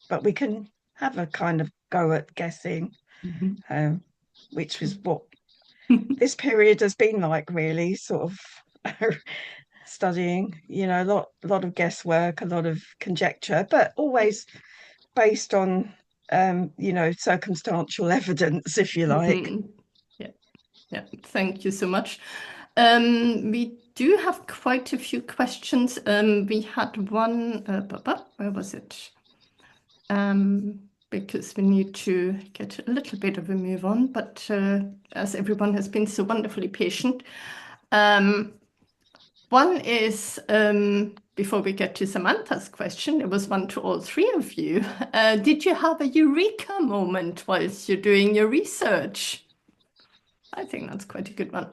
Speaker 3: but we can have a kind of go at guessing, which is what this period has been like, really, sort of studying, a lot of guesswork, a lot of conjecture, but always based on circumstantial evidence, if you like.
Speaker 1: Yeah, thank you so much. We do have quite a few questions. We had one, where was it? Because we need to get a little bit of a move on, but as everyone has been so wonderfully patient. One is, before we get to Samantha's question, there was one to all three of you. Did you have a eureka moment whilst you're doing your research? I think that's quite a good one.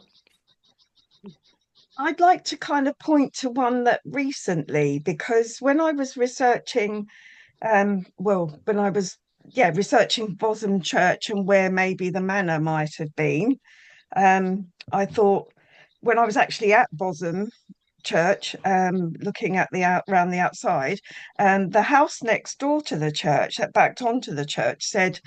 Speaker 3: I'd like to kind of point to one that recently, because when I was researching, when I was researching Bosham Church and where maybe the manor might have been, I thought when I was actually at Bosham Church, looking at around the outside, the house next door to the church that backed onto the church said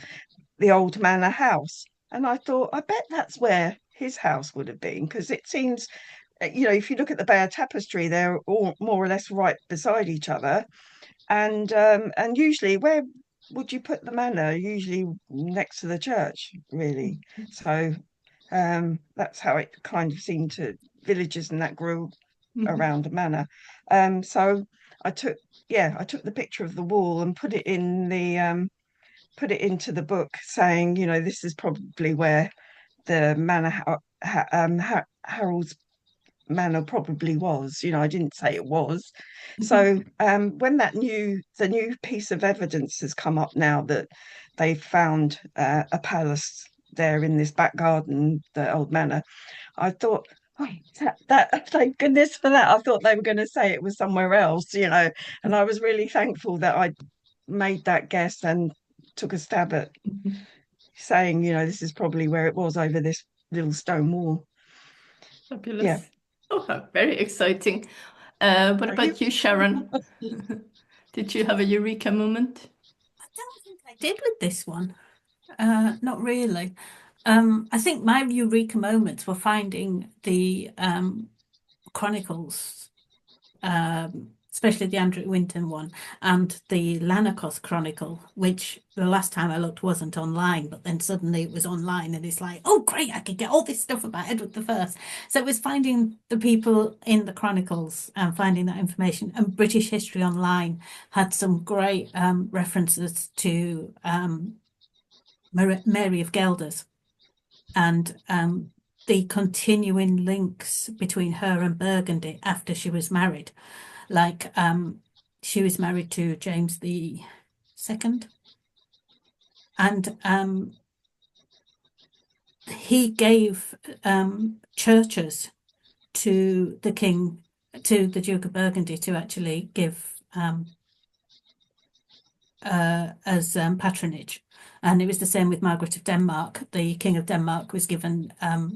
Speaker 3: the old manor house, and I thought, I bet that's where his house would have been, because it seems, if you look at the Bear Tapestry, they're all more or less right beside each other, and usually where would you put the manor? Usually next to the church, really. So that's how it kind of seemed to villages and that grew around a manor. So I took the picture of the wall and put it into the book, saying, this is probably where the manor Harold's manor probably was. I didn't say it was. So when the new piece of evidence has come up now that they've found a palace there in this back garden, the old manor, I thought, oh, thank goodness for that. I thought they were going to say it was somewhere else, and I was really thankful that I made that guess and took a stab at saying, this is probably where it was, over this little stone wall.
Speaker 1: Fabulous.
Speaker 3: Yeah.
Speaker 1: Oh, very exciting. What about you, Sharon? Did you have a eureka moment?
Speaker 2: I don't think I did with this one. Not really. I think my eureka moments were finding the chronicles, especially the Andrew Winton one and the Lanarkos Chronicle, which the last time I looked wasn't online, but then suddenly it was online, and it's like, oh great, I could get all this stuff about Edward I. So it was finding the people in the chronicles and finding that information. And British History Online had some great references to Mary of Gelders and the continuing links between her and Burgundy after she was married. Like she was married to James II, and he gave churches to the king, to the Duke of Burgundy, to actually give as patronage. And it was the same with Margaret of Denmark. The King of Denmark was given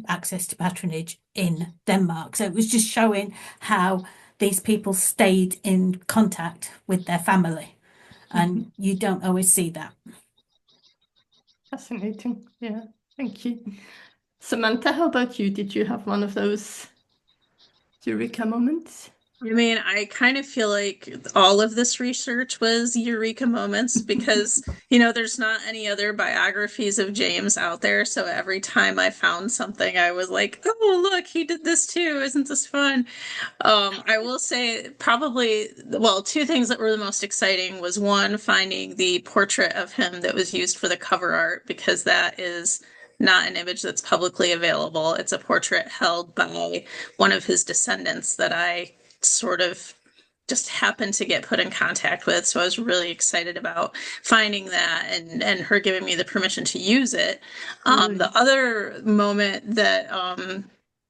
Speaker 2: access to patronage in Denmark. So it was just showing how these people stayed in contact with their family. And you don't always see that.
Speaker 1: Fascinating. Yeah, thank you. Samantha, how about you? Did you have one of those eureka moments?
Speaker 4: I mean, I kind of feel like all of this research was eureka moments because, there's not any other biographies of James out there. So every time I found something, I was like, oh, look, he did this too. Isn't this fun? I will say probably, well, two things that were the most exciting was one, finding the portrait of him that was used for the cover art, because that is not an image that's publicly available. It's a portrait held by one of his descendants that I sort of just happened to get put in contact with. So I was really excited about finding that and her giving me the permission to use it. The other moment that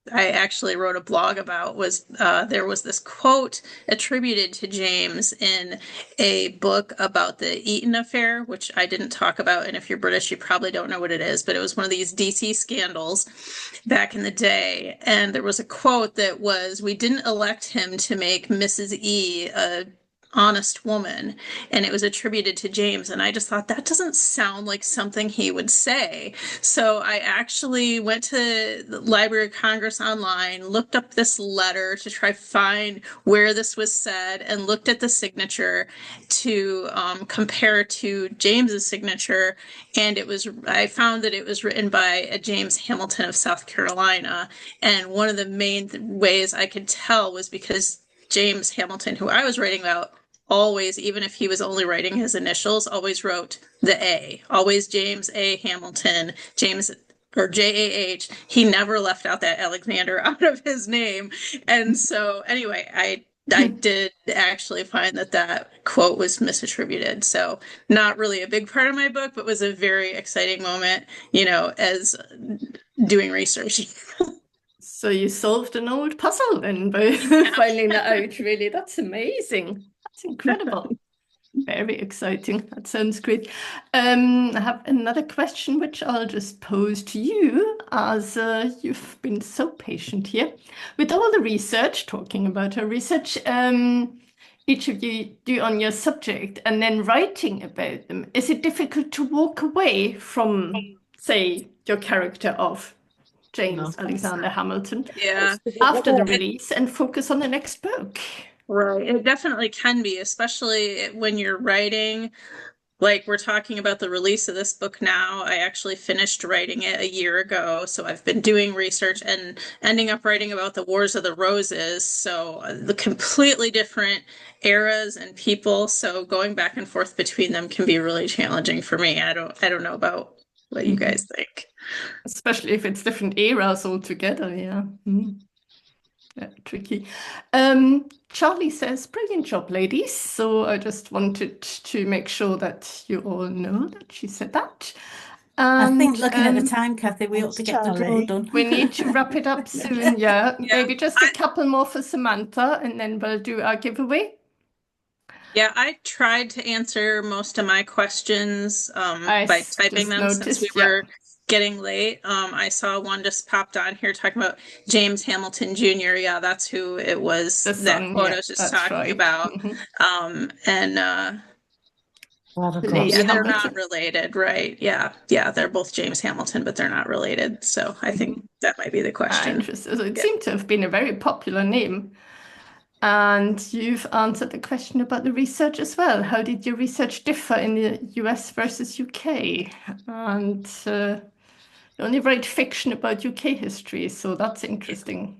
Speaker 4: I actually wrote a blog about was there was this quote attributed to James in a book about the Eton affair, which I didn't talk about. And if you're British, you probably don't know what it is, but it was one of these DC scandals back in the day. And there was a quote that was, "We didn't elect him to make Mrs. E a honest woman," and it was attributed to James. And I just thought that doesn't sound like something he would say. So I actually went to the Library of Congress online, looked up this letter to try to find where this was said, and looked at the signature to compare to James's signature. And I found that it was written by a James Hamilton of South Carolina. And one of the main ways I could tell was because James Hamilton, who I was writing about, always, even if he was only writing his initials, always wrote the A. Always James A. Hamilton, James or JAH. He never left out that Alexander out of his name. And so anyway, I did actually find that quote was misattributed. So not really a big part of my book, but was a very exciting moment, as doing research.
Speaker 1: So you solved an old puzzle then by finding that out, really. That's amazing. That's incredible. Very exciting. That sounds great. I have another question, which I'll just pose to you, as you've been so patient here. With all the research, talking about her research, each of you do on your subject and then writing about them, is it difficult to walk away from, say, your character of James Alexander Hamilton after the release and focus on the next book?
Speaker 4: Right. It definitely can be, especially when you're writing, like we're talking about the release of this book now. I actually finished writing it a year ago. So I've been doing research and ending up writing about the Wars of the Roses. So the completely different eras and people. So going back and forth between them can be really challenging for me. I don't know about what you guys think.
Speaker 1: Especially if it's different eras altogether, yeah. Yeah, tricky. Charlie says, "Brilliant job, ladies." So I just wanted to make sure that you all know that she said that.
Speaker 2: I think looking at the time, Cathie, we ought to get the draw done.
Speaker 1: We need to wrap it up soon, yeah. Maybe just a couple more for Samantha, and then we'll do our giveaway.
Speaker 4: Yeah, I tried to answer most of my questions by typing them since we were getting late. I saw one just popped on here talking about James Hamilton Jr. Yeah, that's who it was that quote I was just talking about. And they're not related, right? Yeah, they're both James Hamilton, but they're not related. So I think that might be the question.
Speaker 1: Interesting. So it seemed to have been a very popular name. And you've answered the question about the research as well. How did your research differ in the US versus UK? And you only write fiction about UK history, so that's interesting.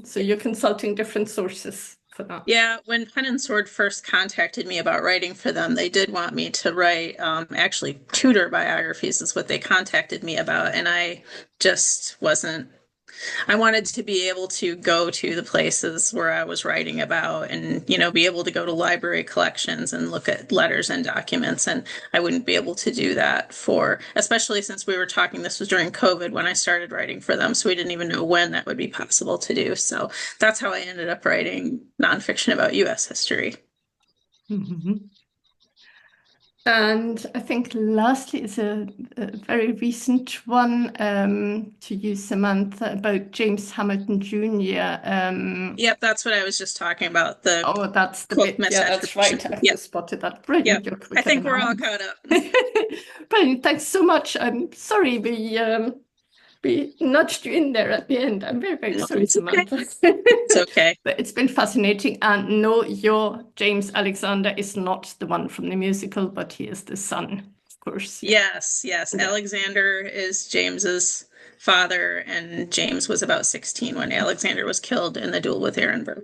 Speaker 1: So you're consulting different sources for that.
Speaker 4: Yeah, when Pen and Sword first contacted me about writing for them, they did want me to write actually Tudor biographies is what they contacted me about. And I just wasn't. I wanted to be able to go to the places where I was writing about and, be able to go to library collections and look at letters and documents. And I wouldn't be able to do that especially since we were talking, this was during COVID when I started writing for them. So we didn't even know when that would be possible to do. So that's how I ended up writing nonfiction about US history.
Speaker 1: And I think lastly is a very recent one to you, Samantha, about James Hamilton Jr.
Speaker 4: Yep, that's what I was just talking about.
Speaker 1: That's the bit. Yeah, that's right. I just spotted that. Brilliant.
Speaker 4: Yep. I think we're all caught up.
Speaker 1: Brilliant. Thanks so much. I'm sorry we we nudged you in there at the end. I'm very, very
Speaker 4: No,
Speaker 1: sorry,
Speaker 4: it's okay.
Speaker 1: Samantha.
Speaker 4: It's okay.
Speaker 1: But it's been fascinating. And no, your James Alexander is not the one from the musical, but he is the son, of course.
Speaker 4: Yes, yes.
Speaker 1: Yeah.
Speaker 4: Alexander is James's father, and James was about 16 when Alexander was killed in the duel with Ehrenberg.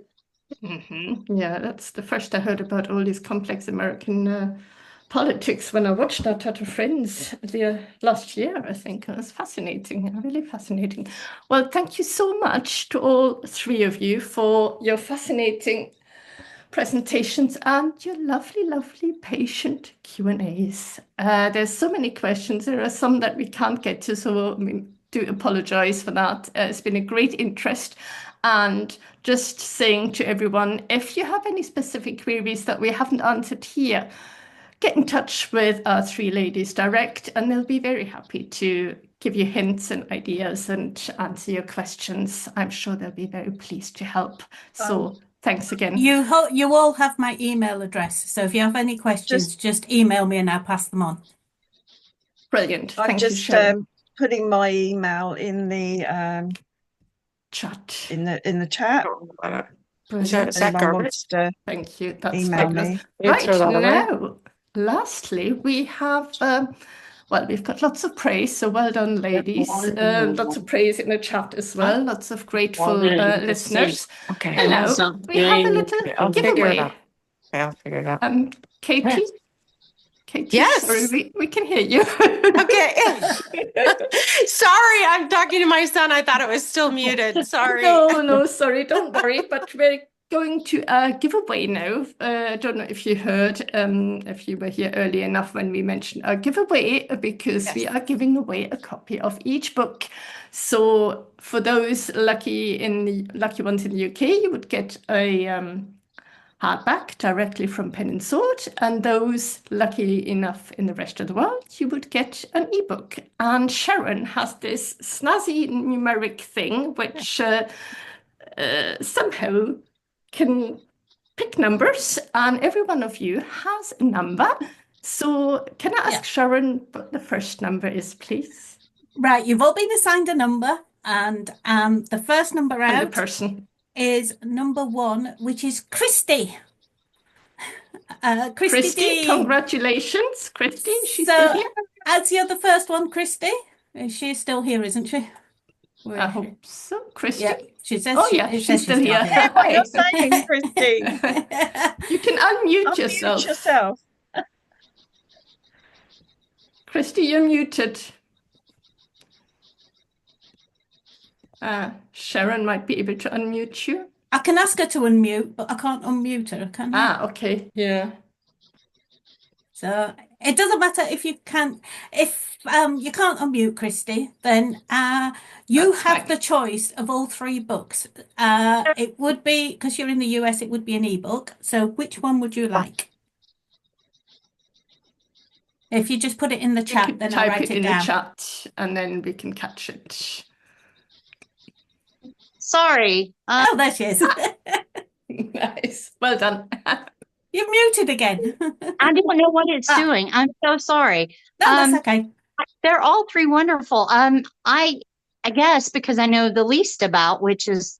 Speaker 1: Yeah, that's the first I heard about all these complex American politics when I watched that at a friend's last year, I think. It was fascinating, really fascinating. Well, thank you so much to all three of you for your fascinating presentations and your lovely, lovely patient Q&As. There's so many questions. There are some that we can't get to, so I do apologize for that. It's been a great interest. And just saying to everyone, if you have any specific queries that we haven't answered here, get in touch with our three ladies direct, and they'll be very happy to give you hints and ideas and answer your questions. I'm sure they'll be very pleased to help. So thanks again.
Speaker 2: You all have my email address, so if you have any questions, just email me and I'll pass them on.
Speaker 1: Brilliant.
Speaker 3: I'm
Speaker 1: Thank you,
Speaker 3: just
Speaker 1: Sharon.
Speaker 3: putting my email in the
Speaker 1: Chat.
Speaker 3: in the chat.
Speaker 1: Brilliant.
Speaker 3: If anyone wants to
Speaker 1: Thank you. That's
Speaker 3: email
Speaker 1: fabulous.
Speaker 3: me.
Speaker 1: Right now, lastly, we have well, we've got lots of praise, so well done, ladies. Lots of praise in the chat as well. Lots of grateful listeners.
Speaker 5: Okay.
Speaker 1: Hello. We have a little giveaway.
Speaker 5: I'll figure it out.
Speaker 1: Katie? Katie,
Speaker 5: Yes.
Speaker 1: sorry, we can hear you.
Speaker 5: Okay. Sorry, I'm talking to my son. I thought it was still muted. Sorry.
Speaker 1: No, sorry, don't worry. But we're going to give away now. I don't know if you heard, if you were here early enough when we mentioned our giveaway, because we are giving away a copy of each book. So for those lucky ones in the UK, you would get a hardback directly from Pen and Sword, and those lucky enough in the rest of the world, you would get an ebook. And Sharon has this snazzy numeric thing, which somehow can pick numbers, and every one of you has a number. So can I ask Sharon what the first number is, please?
Speaker 2: Right, you've all been assigned a number, and the first number
Speaker 1: And the
Speaker 2: out
Speaker 1: person.
Speaker 2: is number 1, which is Christy.
Speaker 1: Christy,
Speaker 2: D.
Speaker 1: congratulations. Christy, she's
Speaker 2: So,
Speaker 1: still here?
Speaker 2: as you're the first one, Christy. She's still here, isn't she?
Speaker 1: I hope so. Christy?
Speaker 2: Yeah, she says
Speaker 1: she's still here.
Speaker 3: What you're saying, Christy.
Speaker 1: You can unmute
Speaker 3: Unmute
Speaker 1: yourself.
Speaker 3: yourself.
Speaker 1: Christy, you're muted. Sharon might be able to unmute you.
Speaker 2: I can ask her to unmute, but I can't unmute her, can I?
Speaker 1: Okay. Yeah.
Speaker 2: So it doesn't matter if you can't, if you can't unmute Christy, then you
Speaker 1: That's
Speaker 2: have
Speaker 1: fine.
Speaker 2: the choice of all 3 books. It would be, because you're in the US, it would be an ebook. So which one would you like? If you just put it in the chat, then I'll
Speaker 1: Type
Speaker 2: write
Speaker 1: it in
Speaker 2: down.
Speaker 1: the chat, and then we can catch it.
Speaker 6: Sorry.
Speaker 2: Oh, there she is.
Speaker 1: Nice. Well done.
Speaker 2: You're muted again.
Speaker 6: I don't know what it's doing. I'm so sorry.
Speaker 2: No, that's okay.
Speaker 6: They're all 3 wonderful. I guess because I know the least about, which is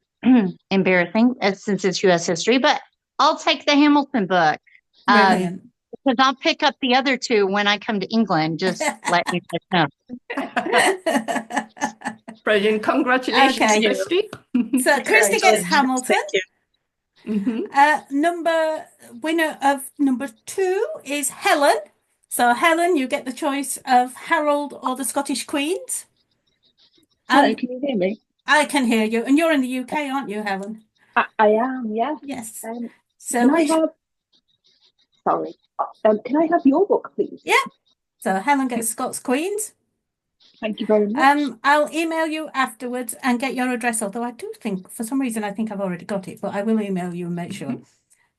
Speaker 6: embarrassing since it's U.S. history, but I'll take the Hamilton book.
Speaker 2: Brilliant.
Speaker 6: Because I'll pick up the other 2 when I come to England. Just let me know.
Speaker 1: Brilliant. Congratulations,
Speaker 2: Okay.
Speaker 1: Christy.
Speaker 2: So Christy gets Hamilton.
Speaker 4: Thank you.
Speaker 2: Winner of number 2 is Helen. So Helen, you get the choice of Harold or the Scottish Queens.
Speaker 7: Hello, can you hear me?
Speaker 2: I can hear you, and you're in the UK, aren't you, Helen?
Speaker 7: I am, yeah.
Speaker 2: Yes.
Speaker 7: So can I have? Sorry. Can I have your book, please?
Speaker 2: Yeah. So Helen gets Scots Queens.
Speaker 7: Thank you very much.
Speaker 2: I'll email you afterwards and get your address, although I do think, for some reason, I think I've already got it, but I will email you and make sure.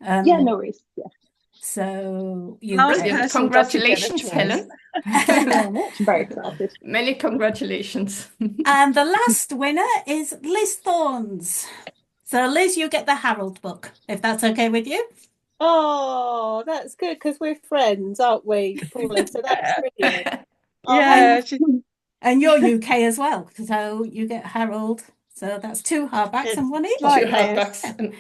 Speaker 7: Yeah, no worries. Yeah.
Speaker 2: So you
Speaker 1: Brilliant. Congratulations, Helen.
Speaker 7: Thank you very much. I'm very excited.
Speaker 1: Many congratulations.
Speaker 2: And the last winner is Liz Thorns. So Liz, you get the Harold book, if that's okay with you.
Speaker 8: Oh, that's good because we're friends, aren't we, Paula? So that's brilliant.
Speaker 3: Yeah,
Speaker 2: And you're UK as well, so you get Harold. So that's 2 hardbacks
Speaker 3: It's
Speaker 2: and 1 ebook.
Speaker 3: like
Speaker 1: 2 hardbacks. And,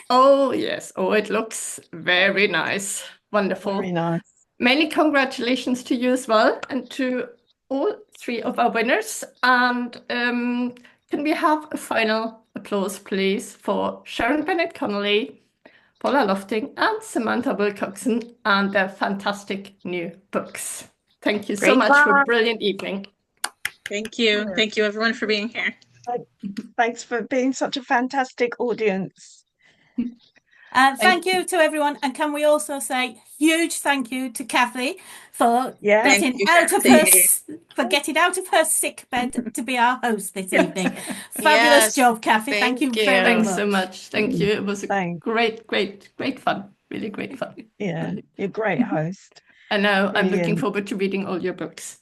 Speaker 1: oh, yes. Oh, it looks very nice. Wonderful.
Speaker 3: very nice.
Speaker 1: Many congratulations to you as well, and to all 3 of our winners. And can we have a final applause, please, for Sharon Bennett Connolly, Paula Lofting, and Samantha Wilcoxson, and their fantastic new books. Thank you so
Speaker 6: Great
Speaker 1: much for a
Speaker 6: job.
Speaker 1: brilliant evening.
Speaker 4: Thank you. Thank you, everyone, for being here.
Speaker 3: Thanks for being such a fantastic audience.
Speaker 2: Thank you to everyone. And can we also say huge thank you to Cathie for
Speaker 3: Yeah.
Speaker 2: getting
Speaker 4: Thank you,
Speaker 2: out of
Speaker 4: Cathie.
Speaker 2: her sick bed to be our host this evening. Fabulous
Speaker 5: Yes,
Speaker 2: job, Cathie. Thank you
Speaker 5: thank
Speaker 2: very
Speaker 5: you.
Speaker 1: Thanks
Speaker 2: much.
Speaker 1: so much. Thank you. It was a
Speaker 3: Thanks.
Speaker 1: great fun. Really great fun.
Speaker 3: Yeah, you're a great host.
Speaker 1: I know. I'm
Speaker 3: Brilliant.
Speaker 1: looking forward to reading all your books.